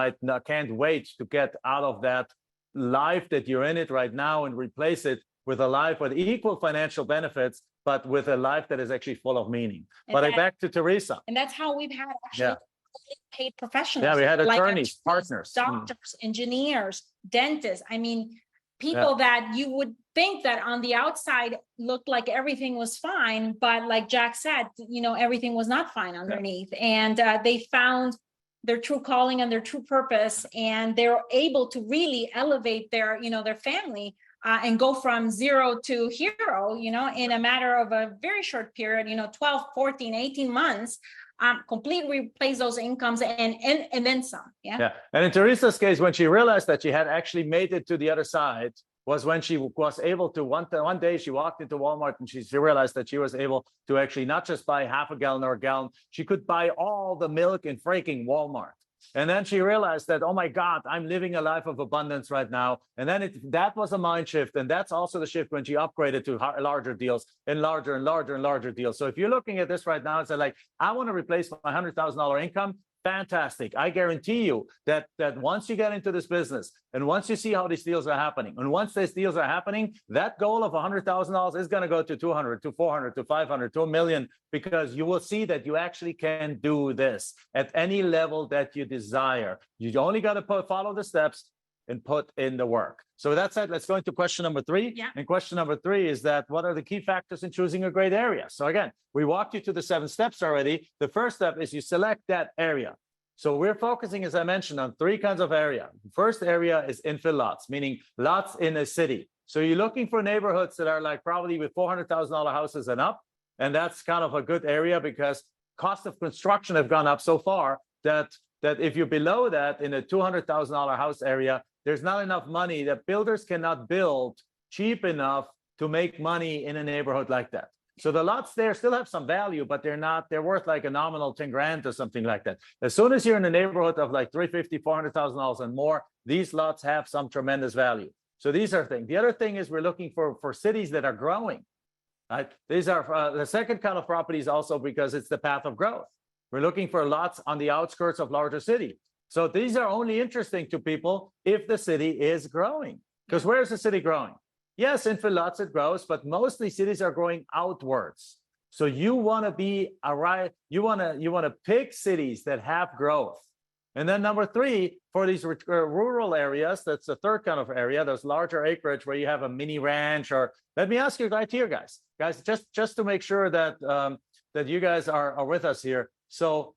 can't wait to get out of that life that you're in it right now and replace it with a life with equal financial benefits, but with a life that is actually full of meaning. But back to Teresa. And that's how we've had actually paid professionals. Yeah, we had attorneys, partners, doctors, engineers, dentists. I mean, people that you would think that on the outside looked like everything was fine, but like Jack said, you know, everything was not fine underneath. And they found their true calling and their true purpose, and they're able to really elevate their, you know, their family and go from zero to hero, you know, in a matter of a very short period, you know, 12, 14, 18 months. Completely replace those incomes and then some. Yeah. And in Teresa's case, when she realized that she had actually made it to the other side, was when she was able to one day she walked into Walmart and she realized that she was able to actually not just buy half a gallon or a gallon, she could buy all the milk in freaking Walmart. And then she realized that, oh my God, I'm living a life of abundance right now. And then that was a mind shift. And that's also the shift when she upgraded to larger deals and larger and larger and larger deals. So if you're looking at this right now and say like, I want to replace my $100,000 income, fantastic. I guarantee you that once you get into this business and once you see how these deals are happening, and once these deals are happening, that goal of $100,000 is going to go to 200, to 400, to 500, to $1 million, because you will see that you actually can do this at any level that you desire. You only got to follow the steps and put in the work. So with that said, let's go into question number 3. Yeah. And question number 3 is that what are the key factors in choosing a great area? So again, we walked you to the 7 steps already. The first step is you select that area. So we're focusing, as I mentioned, on 3 kinds of area. The first area is infill lots, meaning lots in a city. So you're looking for neighborhoods that are like probably with $400,000 houses and up. And that's kind of a good area because cost of construction have gone up so far that if you're below that in a $200,000 house area, there's not enough money, that builders cannot build cheap enough to make money in a neighborhood like that. So the lots there still have some value, but they're worth like a nominal 10 grand or something like that. As soon as you're in a neighborhood of like $350,000, $400,000 and more, these lots have some tremendous value. So these are things. The other thing is we're looking for cities that are growing. Right? These are the second kind of properties also because it's the path of growth. We're looking for lots on the outskirts of larger cities. So these are only interesting to people if the city is growing. Because where is the city growing? Yes, infill lots it grows, but mostly cities are growing outwards. So you want to be you want to pick cities that have growth. And then number 3, for these rural areas, that's the third kind of area, those larger acreage where you have a mini ranch. Or let me ask you right here, guys, just to make sure that that you guys are with us here. So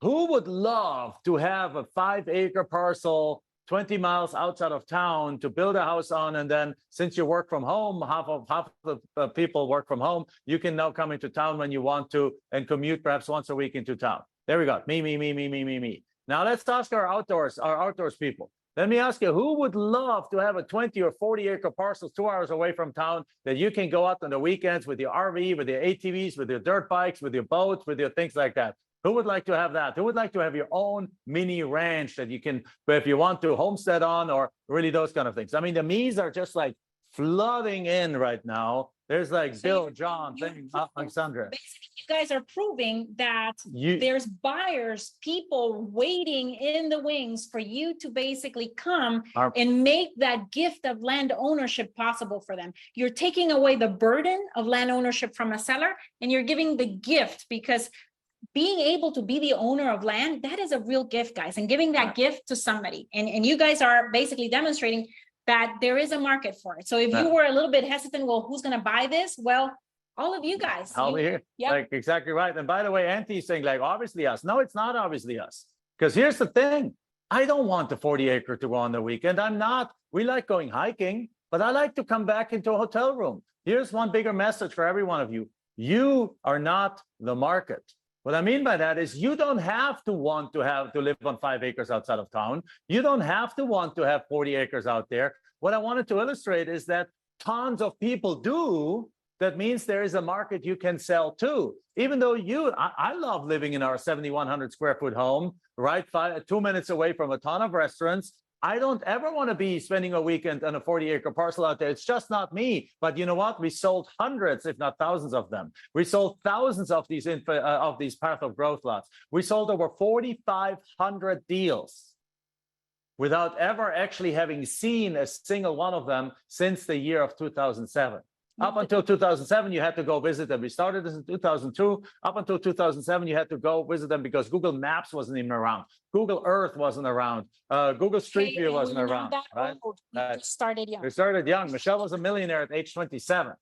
who would love to have a 5-acre parcel 20 miles outside of town to build a house on, and then since you work from home, half of the people work from home, you can now come into town when you want to and commute perhaps once a week into town. There we go. Me. Now let's ask our outdoors people. Let me ask you, who would love to have a 20 or 40-acre parcel 2 hours away from town that you can go out on the weekends with your RV, with your ATVs, with your dirt bikes, with your boats, with your things like that? Who would like to have that? Who would like to have your own mini ranch that you can, if you want to, homestead on, or really those kind of things? I mean, the me's are just like flooding in right now. There's like Bill, John, Alexandra. Basically, you guys are proving that there's buyers, people waiting in the wings for you to basically come and make that gift of land ownership possible for them. You're taking away the burden of land ownership from a seller, and you're giving the gift, because being able to be the owner of land, that is a real gift, guys, and giving that gift to somebody. And you guys are basically demonstrating that there is a market for it. So if you were a little bit hesitant, well, who's going to buy this? Well, all of you guys. Here. Yep. Like exactly right. And by the way, Auntie's saying like, obviously us. No, it's not obviously us. Because here's the thing. I don't want the 40-acre to go on the weekend. We like going hiking, but I like to come back into a hotel room. Here's one bigger message for every one of you. You are not the market. What I mean by that is you don't have to want to live on 5 acres outside of town. You don't have to want to have 40 acres out there. What I wanted to illustrate is that tons of people do. That means there is a market you can sell to. Even though I love living in our 7,100 square foot home, right? 2 minutes away from a ton of restaurants. I don't ever want to be spending a weekend on a 40-acre parcel out there. It's just not me. But you know what? We sold hundreds, if not thousands of them. We sold thousands of these path of growth lots. We sold over 4,500 deals. without ever actually having seen a single one of them since the year of 2007. Up until 2007, you had to go visit them. We started this in 2002. Up until 2007, you had to go visit them because Google Maps wasn't even around. Google Earth wasn't around. Google Street View wasn't around. Right? Started young. We started young. Michelle was a millionaire at age 27.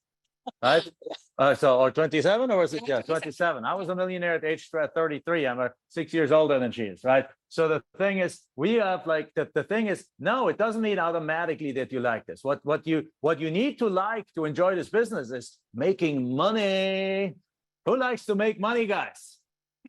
Right? Or 27, or was it? Yeah, 27. I was a millionaire at age 33. I'm 6 years older than she is, right? So the thing is, we have like the thing is, no, it doesn't mean automatically that you like this. What you need to like to enjoy this business is making money. Who likes to make money, guys?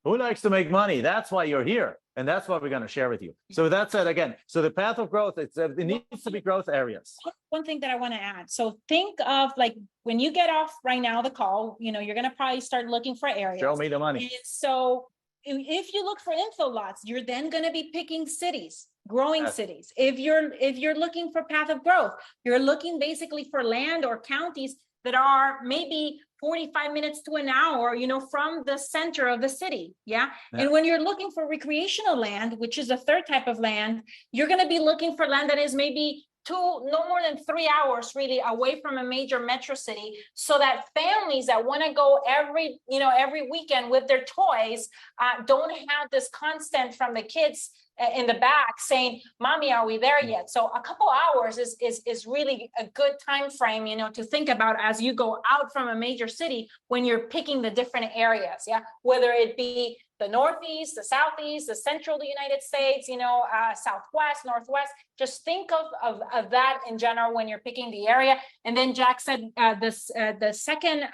Who likes to make money? That's why you're here. And that's what we're going to share with you. So with that said, again, so the path of growth, it needs to be growth areas. One thing that I want to add. So think of like when you get off right now, the call, you're going to probably start looking for areas. Show me the money. And so if you look for info lots, you're then going to be picking cities, growing cities. If you're looking for path of growth, you're looking basically for land or counties that are maybe 45 minutes to an hour, from the center of the city. Yeah. And when you're looking for recreational land, which is a third type of land, you're going to be looking for land that is maybe no more than 3 hours really away from a major metro city, so that families that want to go every weekend with their toys don't have this constant from the kids in the back saying, "Mommy, are we there yet?" So a couple hours is really a good time frame, to think about as you go out from a major city when you're picking the different areas. Yeah, whether it be the Northeast, the Southeast, the Central of the United States, Southwest, Northwest. Just think of that in general when you're picking the area. And then Jack said the second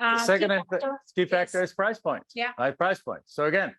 key factor is price point. Yeah, right, price point. So again,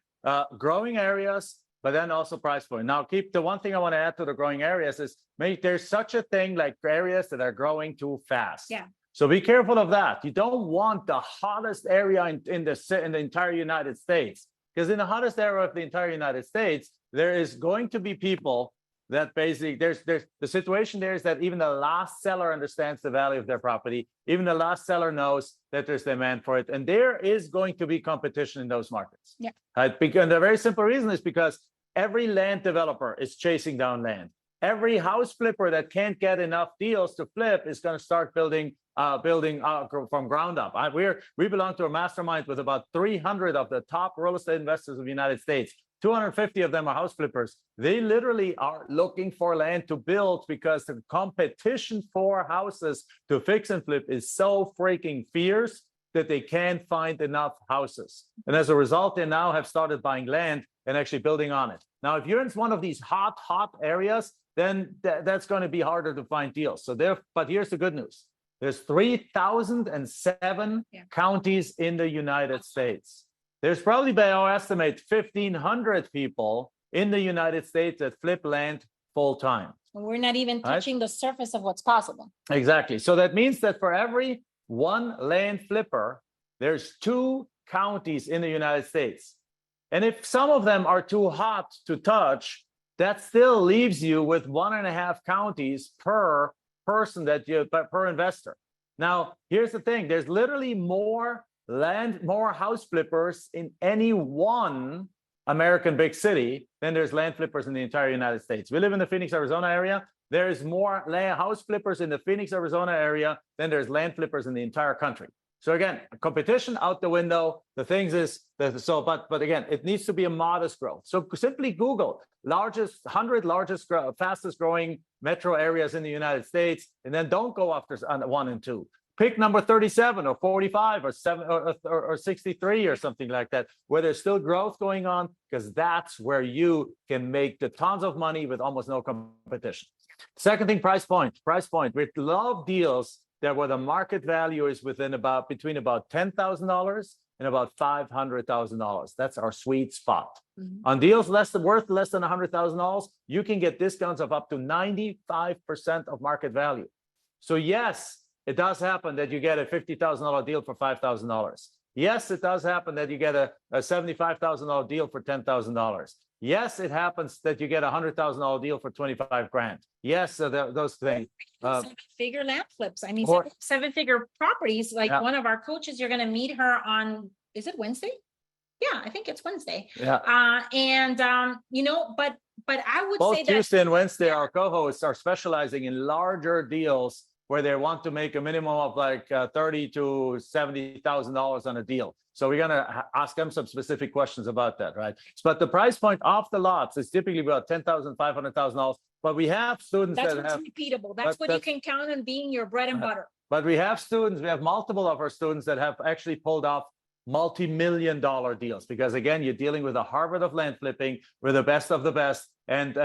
growing areas, but then also price point. Now, the one thing I want to add to the growing areas is there's such a thing like areas that are growing too fast. Yeah. So be careful of that. You don't want the hottest area in the entire United States, because in the hottest area of the entire United States, there is going to be people that basically there's the situation there is that even the last seller understands the value of their property. Even the last seller knows that there's demand for it, and there is going to be competition in those markets. Yeah. And the very simple reason is because every land developer is chasing down land. Every house flipper that can't get enough deals to flip is going to start building from ground up. We belong to a mastermind with about 300 of the top real estate investors of the United States. 250 of them are house flippers. They literally are looking for land to build because the competition for houses to fix and flip is so freaking fierce that they can't find enough houses. And as a result, they now have started buying land and actually building on it. Now, if you're in one of these hot areas, then that's going to be harder to find deals. But here's the good news. There's 3,007 counties in the United States. There's probably, by our estimate, 1,500 people in the United States that flip land full time. We're not even touching the surface of what's possible. Exactly. So that means that for every one land flipper, there's 2 counties in the United States. And if some of them are too hot to touch, that still leaves you with 1.5 counties per person per investor. Now, here's the thing. There's literally more house flippers in any one American big city than there's land flippers in the entire United States. We live in the Phoenix, Arizona area. There's more house flippers in the Phoenix, Arizona area than there's land flippers in the entire country. So again, competition out the window. The things is that but again, it needs to be a modest growth. So simply Google 100 fastest growing metro areas in the United States, and then don't go after 1 and 2. Pick number 37 or 45 or 7 or 63 or something like that, where there's still growth going on, because that's where you can make the tons of money with almost no competition. Second thing, price point. We love deals that where the market value is between about $10,000 and about $500,000. That's our sweet spot. Mm-hmm. On deals worth less than $100,000, you can get discounts of up to 95% of market value. So yes, it does happen that you get a $50,000 deal for $5,000. Yes, it does happen that you get a $75,000 deal for $10,000. Yes, it happens that you get a $100,000 deal for $25,000. Yes, so those things. Seven-figure land flips. I mean, seven-figure properties. Like one of our coaches, you're going to meet her on. Is it Wednesday? Yeah, I think it's Wednesday. Yeah. You know, but I would Both say Tuesday that and Wednesday, our co-hosts are specializing in larger deals where they want to make a minimum of like $30,000 to $70,000 on a deal. So we're gonna ask them some specific questions about that, right? But the price point off the lots is typically about $10,000, $500,000. But we have students that's that what's have repeatable. That's what you can count on being your bread and butter. But we have students, we have multiple of our students that have actually pulled off multi-million-dollar deals, because again, you're dealing with a Harvard of land flipping. We're the best of the best, and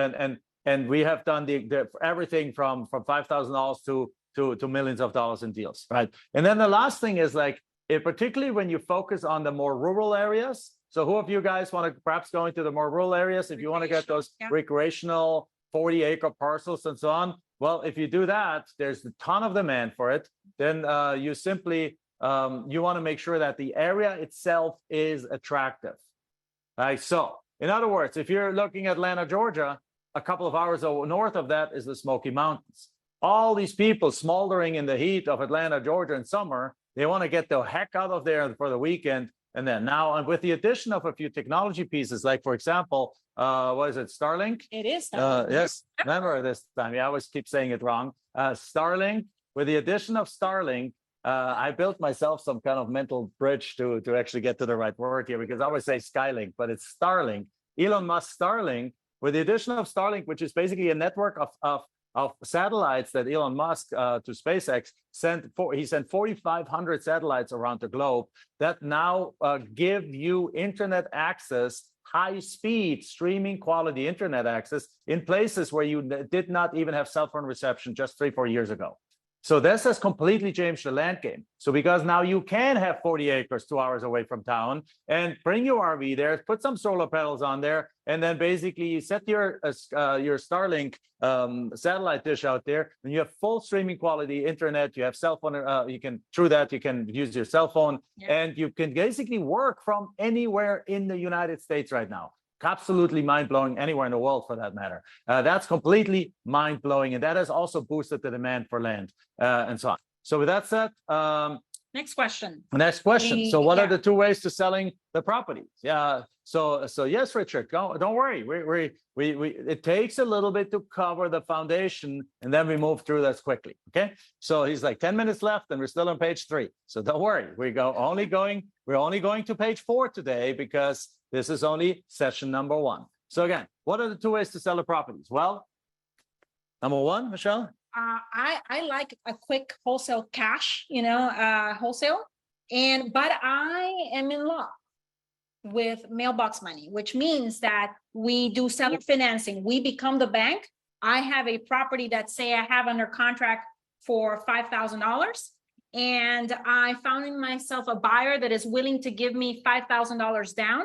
we have done the everything from $5,000 to millions of dollars in deals, right? And then the last thing is like, particularly when you focus on the more rural areas. So who of you guys want to perhaps go into the more rural areas if you want to get those recreational 40-acre parcels and so on? Well, if you do that, there's a ton of demand for it. Then you simply you want to make sure that the area itself is attractive. Right. So, in other words, if you're looking at Atlanta, Georgia, a couple of hours north of that is the Smoky Mountains. All these people smoldering in the heat of Atlanta, Georgia in summer, they want to get the heck out of there for the weekend. And then now, and with the addition of a few technology pieces, like for example, what is it, Starlink? It is Starlink. Yes, remember this time. Yeah, I always keep saying it wrong. Starlink, with the addition of Starlink, I built myself some kind of mental bridge to actually get to the right word here, because I always say Skylink, but it's Starlink. Elon Musk Starlink, with the addition of Starlink, which is basically a network of satellites that Elon Musk to SpaceX sent. He sent 4,500 satellites around the globe that now give you internet access, high-speed streaming quality internet access in places where you did not even have cell phone reception just 3-4 years ago. So this has completely changed the land game. So because now you can have 40 acres 2 hours away from town and bring your RV there, put some solar panels on there, and then basically you set your Starlink satellite dish out there, and you have full streaming quality internet. You have cell phone. You can use your cell phone, and you can basically work from anywhere in the United States right now. Absolutely mind-blowing anywhere in the world for that matter. That's completely mind-blowing, and that has also boosted the demand for land and so on. So with that said, next question. So what are the two ways to selling the property? Yeah. So yes, Richard, don't worry. It takes a little bit to cover the foundation, and then we move through this quickly. Okay. So he's like 10 minutes left, and we're still on page 3. So don't worry. We're only going to page 4 today, because this is only session number 1. So again, what are the two ways to sell the properties? Well, number 1, Michelle. I like a quick wholesale cash, wholesale, but I am in love with mailbox money, which means that we do seller financing. We become the bank. I have a property that say I have under contract for $5,000, and I found in myself a buyer that is willing to give me $5,000 down.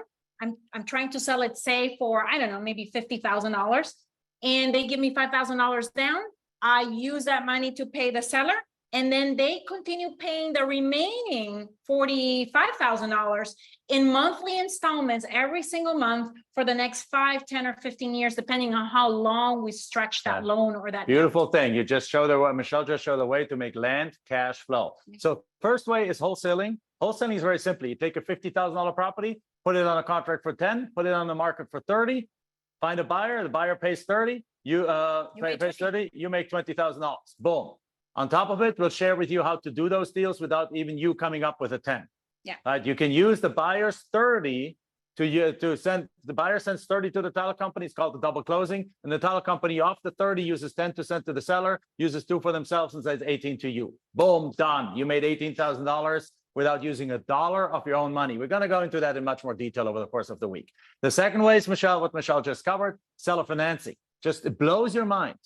I'm trying to sell it, say, for, I don't know, maybe $50,000, and they give me $5,000 down. I use that money to pay the seller, and then they continue paying the remaining $45,000 in monthly installments every single month for the next 5, 10, or 15 years, depending on how long we stretch that loan or that. Beautiful thing. You just showed Michelle just showed the way to make land cash flow. So first way is wholesaling. Wholesaling is very simple. You take a $50,000 property, put it on a contract for 10, put it on the market for 30, find a buyer, the buyer pays 30, you pays 30, you make $20,000. Boom. On top of it, we'll share with you how to do those deals without even you coming up with a 10. Yeah. Right. You can use the buyer's 30 to send, the buyer sends 30 to the title company. It's called the double closing. And the title company off the 30 uses 10 to send to the seller, uses 2 for themselves, and says 18 to you. Boom, done. You made $18,000 without using a dollar of your own money. We're going to go into that in much more detail over the course of the week. The second way is what Michelle just covered, seller financing. It blows your mind.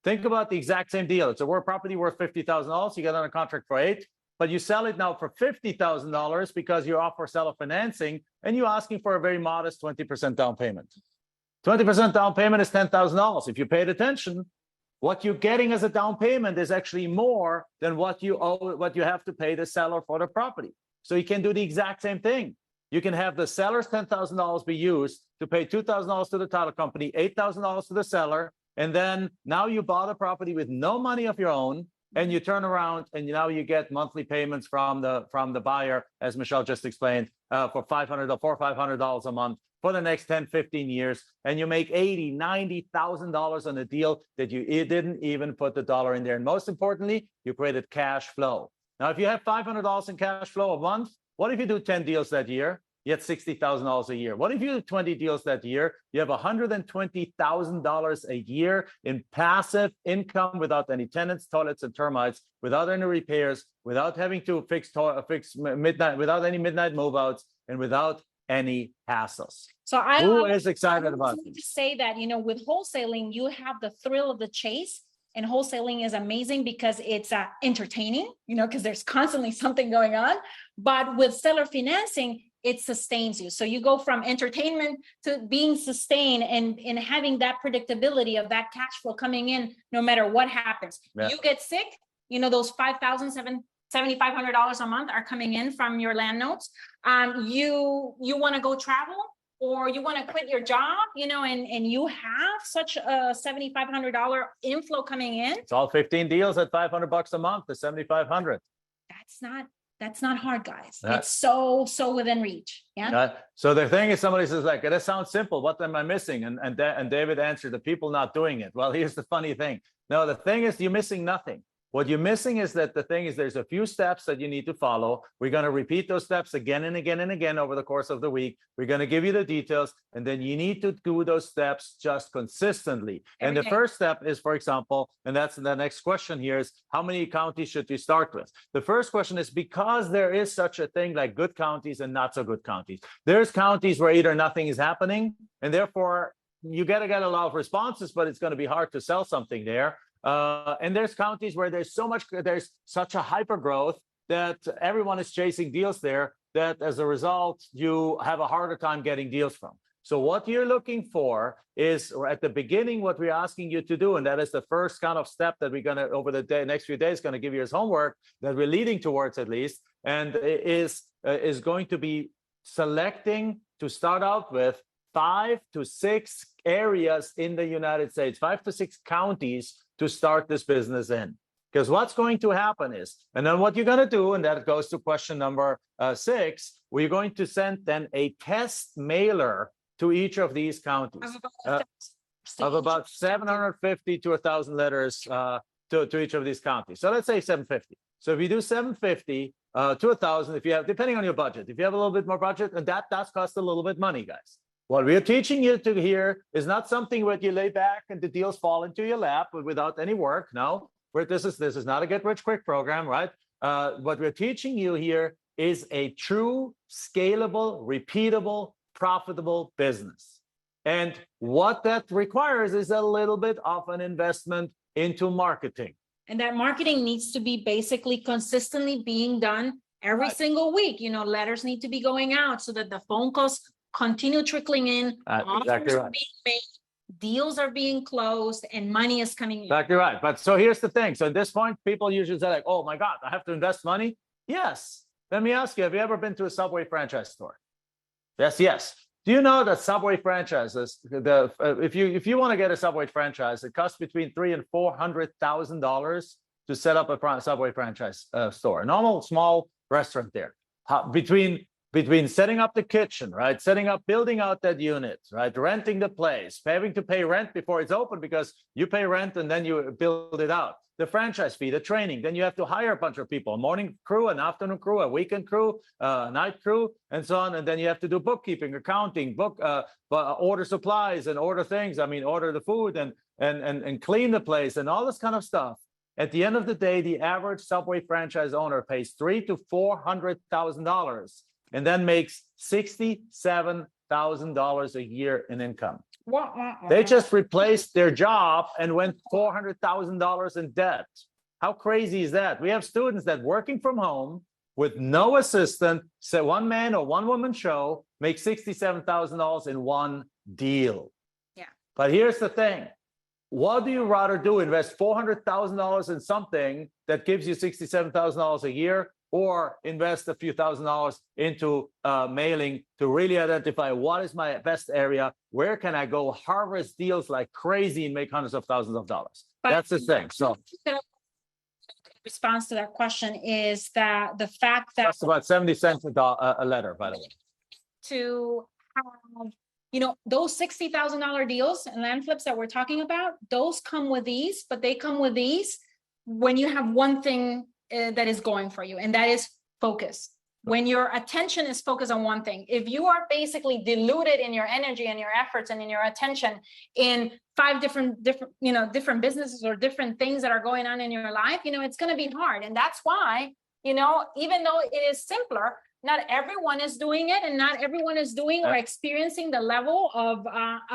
Think about the exact same deal. It's a property worth $50,000. You get on a contract for 8, but you sell it now for $50,000 because you offer seller financing, and you're asking for a very modest 20% down payment. 20% down payment is $10,000. If you paid attention, what you're getting as a down payment is actually more than what you owe, what you have to pay the seller for the property. So you can do the exact same thing. You can have the seller's $10,000 be used to pay $2,000 to the title company, $8,000 to the seller, and then now you bought a property with no money of your own. and you turn around and now you get monthly payments from the buyer, as Michelle just explained, for $400 or $500 a month for the next 10, 15 years, and you make $80,000, $90,000 on a deal that you didn't even put the dollar in there. And most importantly, you created cash flow. Now, if you have $500 in cash flow a month, what if you do 10 deals that year? You get $60,000 a year. What if you do 20 deals that year? You have $120,000 a year in passive income without any tenants, toilets, and termites, without any repairs, without having to fix midnight, without any midnight move-outs, and without any hassles. So who is excited about this? To say that, you know, with wholesaling, you have the thrill of the chase. And wholesaling is amazing because it's entertaining, you know, because there's constantly something going on. But with seller financing, it sustains you. So you go from entertainment to being sustained and having that predictability of that cash flow coming in no matter what happens. Yeah. You get sick, you know, those $5,000, $7,500 a month are coming in from your land notes. You want to go travel, or you want to quit your job, you know, and you have such a $7,500 inflow coming in. It's all 15 deals at $500 a month, the 7,500. That's not hard, guys. It's so within reach. Yeah. So the thing is, somebody says like, that sounds simple. What am I missing? And David answered, the people not doing it. Well, here's the funny thing. No, the thing is, you're missing nothing. What you're missing is that the thing is, there's a few steps that you need to follow. We're going to repeat those steps again and again and again over the course of the week. We're going to give you the details, and then you need to do those steps just consistently. And the first step is, for example, and that's the next question here, is how many counties should we start with? The first question is, because there is such a thing like good counties and not so good counties. There's counties where either nothing is happening, and therefore you got to get a lot of responses, but it's going to be hard to sell something there. And there's counties where there's such a hyper growth that everyone is chasing deals there, that as a result, you have a harder time getting deals from. So what you're looking for is, or at the beginning, what we're asking you to do, and that is the first kind of step that we're going to, over the next few days, going to give you as homework that we're leading towards at least, and is going to be selecting to start out with 5 to 6 areas in the United States, 5 to 6 counties to start this business in. Because what's going to happen is, and then what you're going to do, and that goes to question number 6, we're going to send then a test mailer to each of these counties of about 750 to 1,000 letters to each of these counties. So let's say 750. So if you do 750 to 1,000, if you have, depending on your budget, if you have a little bit more budget, and that does cost a little bit money, guys. What we're teaching you to here is not something where you lay back and the deals fall into your lap without any work. No, this is not a get-rich-quick program, right? What we're teaching you here is a true, scalable, repeatable, profitable business. And what that requires is a little bit of an investment into marketing. And that marketing needs to be basically consistently being done every single week. You know, letters need to be going out so that the phone calls continue trickling in, offers are being made, deals are being closed, and money is coming in. Exactly right. But so here's the thing. So at this point, people usually say like, oh my God, I have to invest money? Yes. Let me ask you, have you ever been to a Subway franchise store? Yes. Do you know that Subway franchises, if you want to get a Subway franchise, it costs between $300,000 and $400,000 to set up a Subway franchise store, a normal small restaurant there. Between setting up the kitchen, right? Building out that unit, right? Renting the place, having to pay rent before it's open because you pay rent and then you build it out. The franchise fee, the training, then you have to hire a bunch of people, a morning crew, an afternoon crew, a weekend crew, a night crew, and so on. And then you have to do bookkeeping, accounting, order supplies and order things. I mean, order the food and clean the place and all this kind of stuff. At the end of the day, the average Subway franchise owner pays $300,000 to $400,000. And then makes $67,000 a year in income. They just replaced their job and went $400,000 in debt. How crazy is that? We have students that working from home with no assistant, say one man or one woman show, make $67,000 in one deal. Yeah. But here's the thing. What do you rather do? Invest $400,000 in something that gives you $67,000 a year, or invest a few $1,000s into mailing to really identify what is my best area, where can I go harvest deals like crazy and make hundreds of thousands of dollars? That's the thing. So response to that question is that the fact that That's about 70 cents a letter, by the way. to have, those $60,000 deals and land flips that we're talking about, those come with these, but they come with these when you have one thing that is going for you, and that is focus. When your attention is focused on one thing, if you are basically diluted in your energy and your efforts and in your attention in 5 different businesses or different things that are going on in your life, it's going to be hard. And that's why, even though it is simpler, not everyone is doing it, and not everyone is doing or experiencing the level of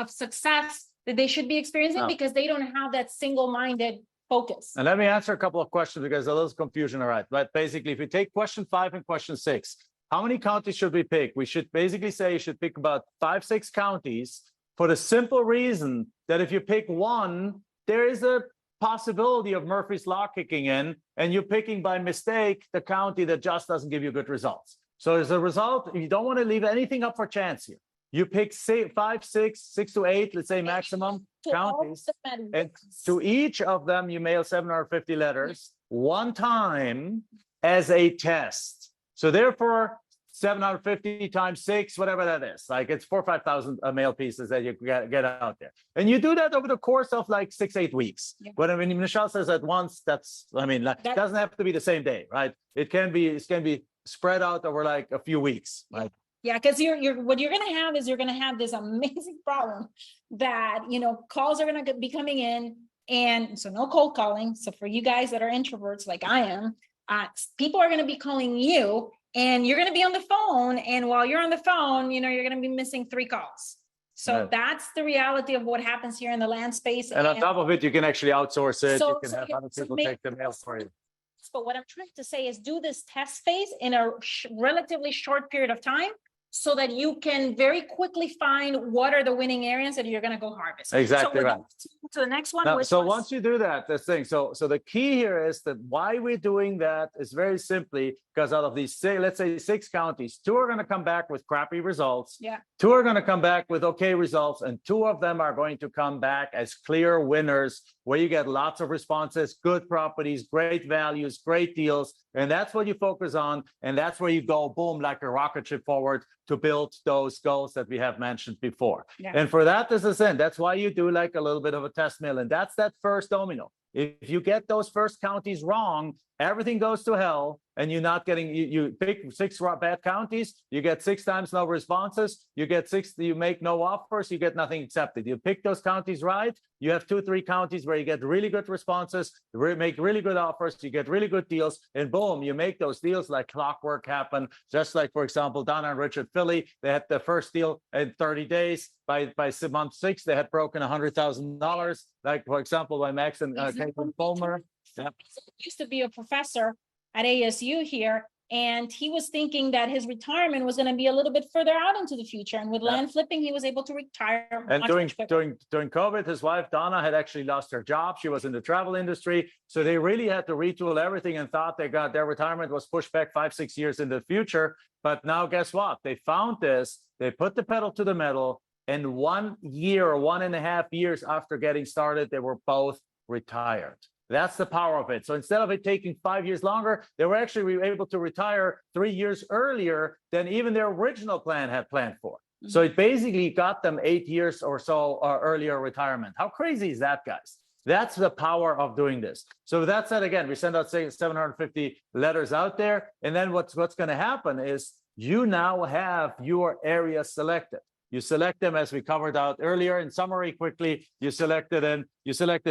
success that they should be experiencing because they don't have that single-minded focus. And let me answer a couple of questions because there's a little confusion, all right? But basically, if we take question 5 and question 6, how many counties should we pick? We should basically say you should pick about 5, 6 counties for the simple reason that if you pick one, there is a possibility of Murphy's Law kicking in, and you're picking by mistake the county that just doesn't give you good results. So as a result, you don't want to leave anything up for chance here. You pick 5, 6 to 8, let's say maximum counties, and to each of them you mail 750 letters one time as a test. So therefore, 750 times 6, whatever that is, like it's 4,000 or 5,000 mail pieces that you get out there, and you do that over the course of like 6-8 weeks. Yeah. But I mean, Michelle says at once. That doesn't have to be the same day, right? It can be spread out over like a few weeks, right? Yeah, because what you're going to have this amazing problem that, calls are going to be coming in, and so no cold calling. So for you guys that are introverts like I am, people are going to be calling you, and you're going to be on the phone. And while you're on the phone, you're going to be missing 3 calls. So that's the reality of what happens here in the land space. And on top of it, you can actually outsource it. You can have other people take the mail for you. But what I'm trying to say is do this test phase in a relatively short period of time, so that you can very quickly find what are the winning areas that you're going to go harvest. Exactly right. To the next one. Now, so once you do that, so the key here is that why we're doing that is very simply because out of these, let's say 6 counties, 2 are going to come back with crappy results. Yeah. 2 are going to come back with okay results, and 2 of them are going to come back as clear winners, where you get lots of responses, good properties, great values, great deals. And that's what you focus on. And that's where you go, boom, like a rocket ship forward to build those goals that we have mentioned before. Yeah. And for that, this is it. That's why you do like a little bit of a test mill. And that's that first domino. If you get those first counties wrong, everything goes to hell, and you're not getting, you pick 6 bad counties, you get 6 times no responses, you make no offers, you get nothing accepted. You pick those counties right, you have 2-3 counties where you get really good responses, make really good offers, you get really good deals, and boom, you make those deals like clockwork happen. Just like, for example, Donna and Richard Philly, they had the first deal in 30 days. By month 6, they had broken $100,000. Like, for example, by Max and Caitlin Fulmer. Yep. Used to be a professor at ASU here, and he was thinking that his retirement was going to be a little bit further out into the future. And with land flipping, he was able to retire. And during COVID, his wife Donna had actually lost her job. She was in the travel industry, so they really had to retool everything, and thought their retirement was pushed back 5-6 years in the future. But now, guess what? They found this. They put the pedal to the metal, and 1 year or 1.5 years after getting started, they were both retired. That's the power of it. So instead of it taking 5 years longer, they were actually able to retire 3 years earlier than even their original plan had planned for. Mm-hmm. So it basically got them 8 years or so earlier retirement. How crazy is that, guys? That's the power of doing this. So with that said, again, we send out 750 letters out there. And then what's going to happen is you now have your area selected. You select them as we covered out earlier. In summary, quickly, you selected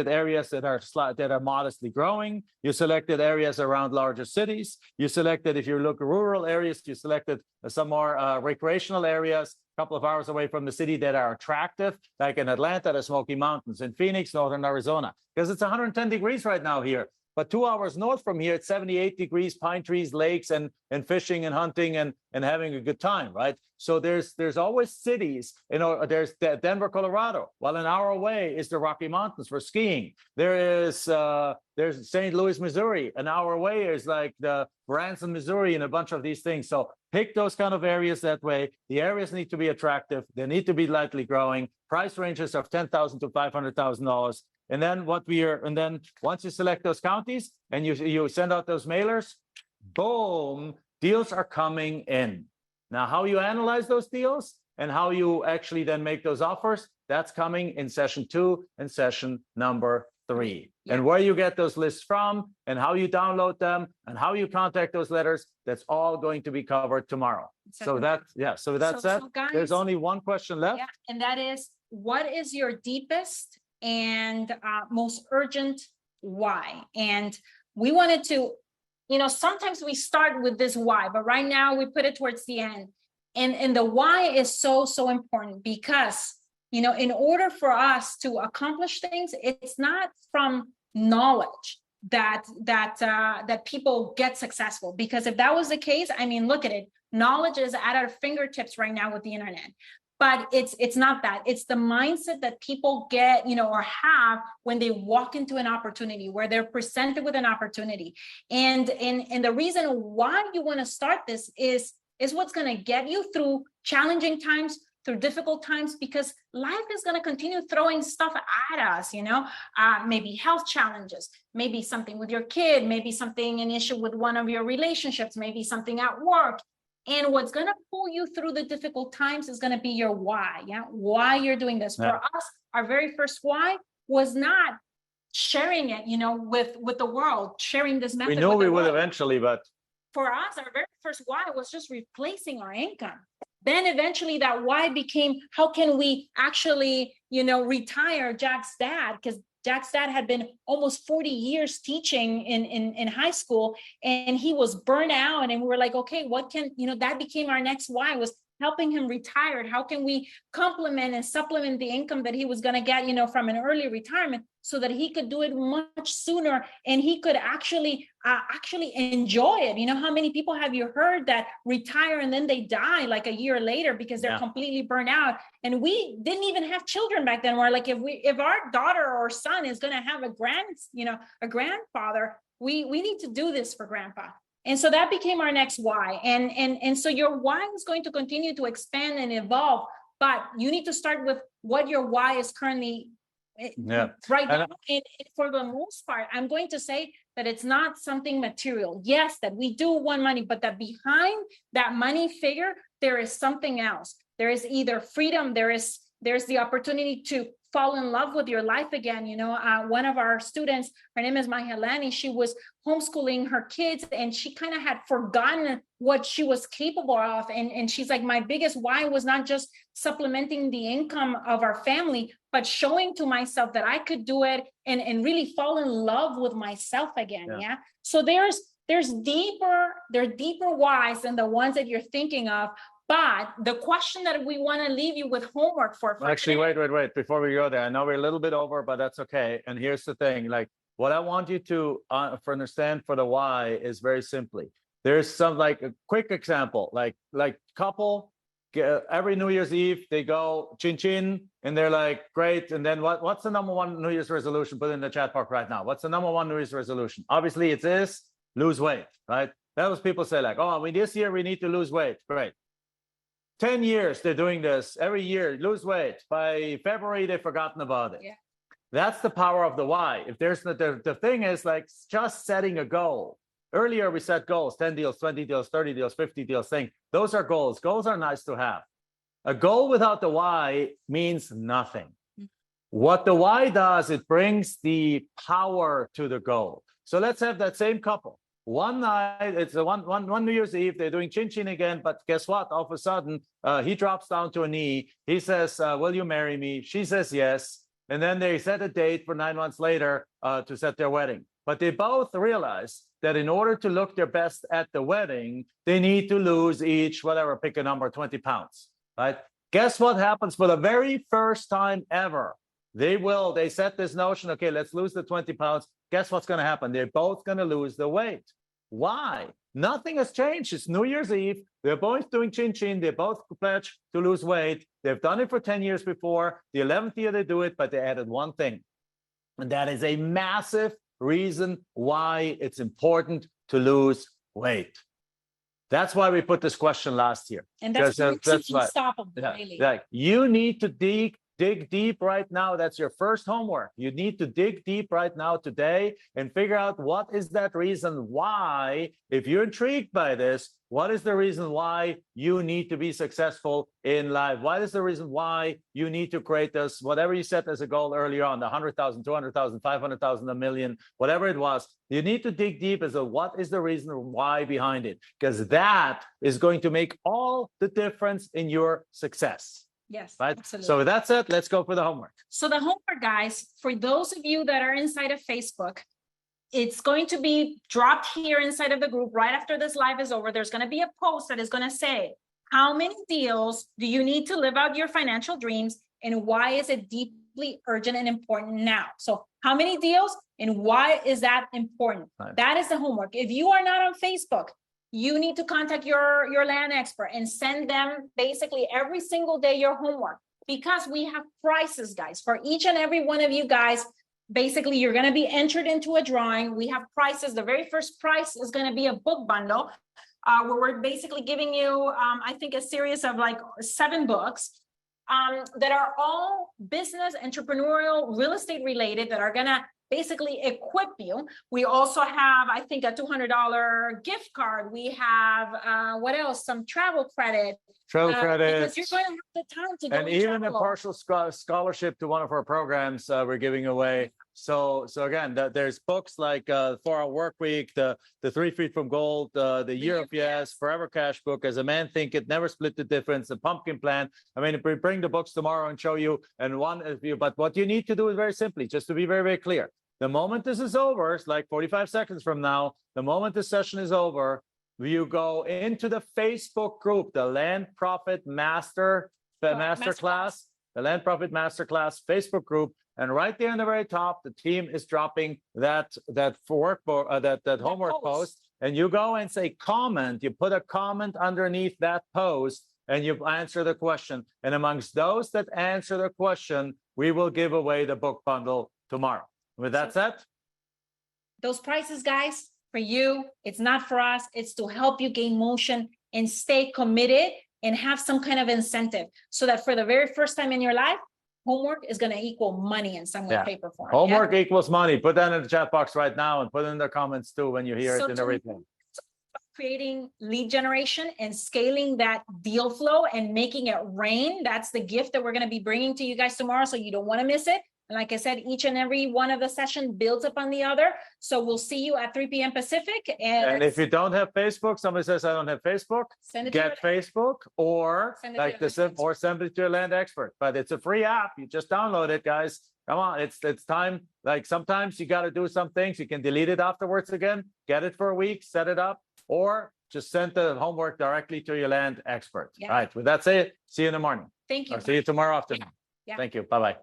areas that are modestly growing. You selected areas around larger cities. You selected, if you look at rural areas, you selected some more recreational areas, a couple of hours away from the city that are attractive, like in Atlanta, the Smoky Mountains, in Phoenix, northern Arizona, because it's 110 degrees right now here. But 2 hours north from here, it's 78 degrees, pine trees, lakes, and fishing and hunting and having a good time, right? So there's always cities, there's Denver, Colorado. Well, an hour away is the Rocky Mountains for skiing. There's St. Louis, Missouri. An hour away is like the Branson, Missouri, and a bunch of these things. So pick those kind of areas that way. The areas need to be attractive. They need to be lightly growing. Price ranges of $10,000 to $500,000. And then and then once you select those counties and you send out those mailers, boom, deals are coming in. Now, how you analyze those deals and how you actually then make those offers, that's coming in session 2 and session number 3. Yeah. And where you get those lists from and how you download them and how you contact those letters, that's all going to be covered tomorrow. So that's it. So guys, There's only one question left. yeah, and that is, what is your deepest and most urgent why? And we wanted to, sometimes we start with this why, but right now we put it towards the end. And the why is so important because, in order for us to accomplish things, it's not from knowledge that people get successful. Because if that was the case, I mean, look at it. Knowledge is at our fingertips right now with the internet. But it's not that. It's the mindset that people get, or have when they walk into an opportunity, where they're presented with an opportunity. And the reason why you want to start this is what's going to get you through challenging times, through difficult times, because life is going to continue throwing stuff at us, maybe health challenges, maybe something with your kid, maybe an issue with one of your relationships, maybe something at work. And what's going to pull you through the difficult times is going to be your why. Yeah. Why you're doing this. Yeah. For us, our very first why was not sharing it, with the world, sharing this method. We knew with we the would world. eventually, but For us, our very first why was just replacing our income. Then eventually that why became, how can we actually, retire Jack's dad? Because Jack's dad had been almost 40 years teaching in high school, and he was burnt out. And we were like, okay, what can, that became our next why, was helping him retire. How can we complement and supplement the income that he was going to get, from an early retirement, so that he could do it much sooner and he could actually enjoy it. How many people have you heard that retire and then they die like a year later because they're completely burnt out? And we didn't even have children back then. We're like, if our daughter or son is going to have a grandfather, we need to do this for grandpa. And so that became our next why. And so your why is going to continue to expand and evolve, but you need to start with what your why is currently right now. And for the most part, I'm going to say that it's not something material. Yes, that we do want money, but that behind that money figure, there is something else. There is either freedom, there's the opportunity to fall in love with your life again. One of our students, her name is Mahelani, she was homeschooling her kids and she kind of had forgotten what she was capable of. And she's like, my biggest why was not just supplementing the income of our family, but showing to myself that I could do it and really fall in love with myself again. Yeah. So there's deeper whys than the ones that you're thinking of. But the question that we want to leave you with homework for actually, today, wait, before we go there, I know we're a little bit over, but that's okay. And here's the thing, like what I want you to understand for the why is very simply, there's some like a quick example, like couple, every New Year's Eve, they go chin chin and they're like, great. And then what's the number one New Year's resolution? Put in the chat box right now. What's the number one New Year's resolution? Obviously it is lose weight, right? That was people say like, oh, this year we need to lose weight. Great. 10 years they're doing this every year, lose weight. By February, they've forgotten about it. Yeah. That's the power of the why. If there's the thing is like just setting a goal. Earlier we set goals, 10 deals, 20 deals, 30 deals, 50 deals, thing. Those are goals. Goals are nice to have. A goal without the why means nothing. What the why does, it brings the power to the goal. So let's have that same couple. One night, it's one New Year's Eve, they're doing chin chin again, but guess what? All of a sudden, he drops down to a knee. He says, will you marry me? She says yes. And then they set a date for 9 months later to set their wedding. But they both realize that in order to look their best at the wedding, they need to lose each, whatever, pick a number, 20 pounds, right? Guess what happens for the very first time ever? They set this notion, okay, let's lose the 20 pounds. Guess what's going to happen? They're both going to lose the weight. Why? Nothing has changed. It's New Year's Eve. They're both doing chin chin. They both pledge to lose weight. They've done it for 10 years before. The 11th year they do it, but they added one thing. And that is a massive reason why it's important to lose weight. That's why we put this question last year. And that's unstoppable, really. Like you need to dig dig deep right now. That's your first homework. You need to dig deep right now today and figure out what is that reason why, if you're intrigued by this, what is the reason why you need to be successful in life? What is the reason why you need to create this, whatever you set as a goal earlier on, the 100,000, 200,000, 500,000, a million, whatever it was, you need to dig deep as to what is the reason why behind it, because that is going to make all the difference in your success. Yes, Right. absolutely. So that's it. Let's go for the homework. So the homework, guys, for those of you that are inside of Facebook, it's going to be dropped here inside of the group right after this live is over. There's going to be a post that is going to say, how many deals do you need to live out your financial dreams, and why is it deeply urgent and important now? So how many deals and why is that important? Right. That is the homework. If you are not on Facebook, you need to contact your land expert and send them basically every single day your homework, because we have prizes, guys, for each and every one of you guys. Basically, you're going to be entered into a drawing. We have prizes. The very first prize is going to be a book bundle, where we're basically giving you, I think, a series of like 7 books that are all business, entrepreneurial, real estate related, that are going to basically equip you. We also have, I think, a $200 gift card. We have, what else? Some travel credit. Travel credits. Because you're going to have the time to go And even travel. a partial scholarship to one of our programs we're giving away. So again, there's books like 4-Hour Work Week, the 3 Feet from Gold, the Year of Yes, Forever Cash Book, As a Man Thinketh, Never Split the Difference, The Pumpkin Plan. I mean, we bring the books tomorrow and show you, and one of you. But what you need to do is very simply, just to be very, very clear. The moment this is over, it's like 45 seconds from now, the moment this session is over, you go into the Facebook group, the Land Profit Masterclass, the Land Profit Masterclass Facebook group, and right there in the very top, the team is dropping that homework post, and you go and say comment. You put a comment underneath that post, and you answer the question. And amongst those that answer the question, we will give away the book bundle tomorrow. With that said, those prices, guys, for you, it's not for us. It's to help you gain motion and stay committed and have some kind of incentive, so that for the very first time in your life, homework is going to equal money in some way, shape, or form. Homework equals money. Put that in the chat box right now, and put it in the comments too when you hear it in everything. Creating lead generation and scaling that deal flow and making it rain. That's the gift that we're going to be bringing to you guys tomorrow. So you don't want to miss it. And like I said, each and every one of the session builds upon the other. So we'll see you at 3 p.m. Pacific. And if you don't have Facebook, somebody says, I don't have Facebook, get Facebook, or like or send it to your land expert. But it's a free app. You just download it, guys. Come on, it's time. Like sometimes you got to do some things. You can delete it afterwards again, get it for a week, set it up, or just send the homework directly to your land expert. All right. With that said, see you in the morning. Thank you. Or see you tomorrow afternoon. Thank you. Bye-bye.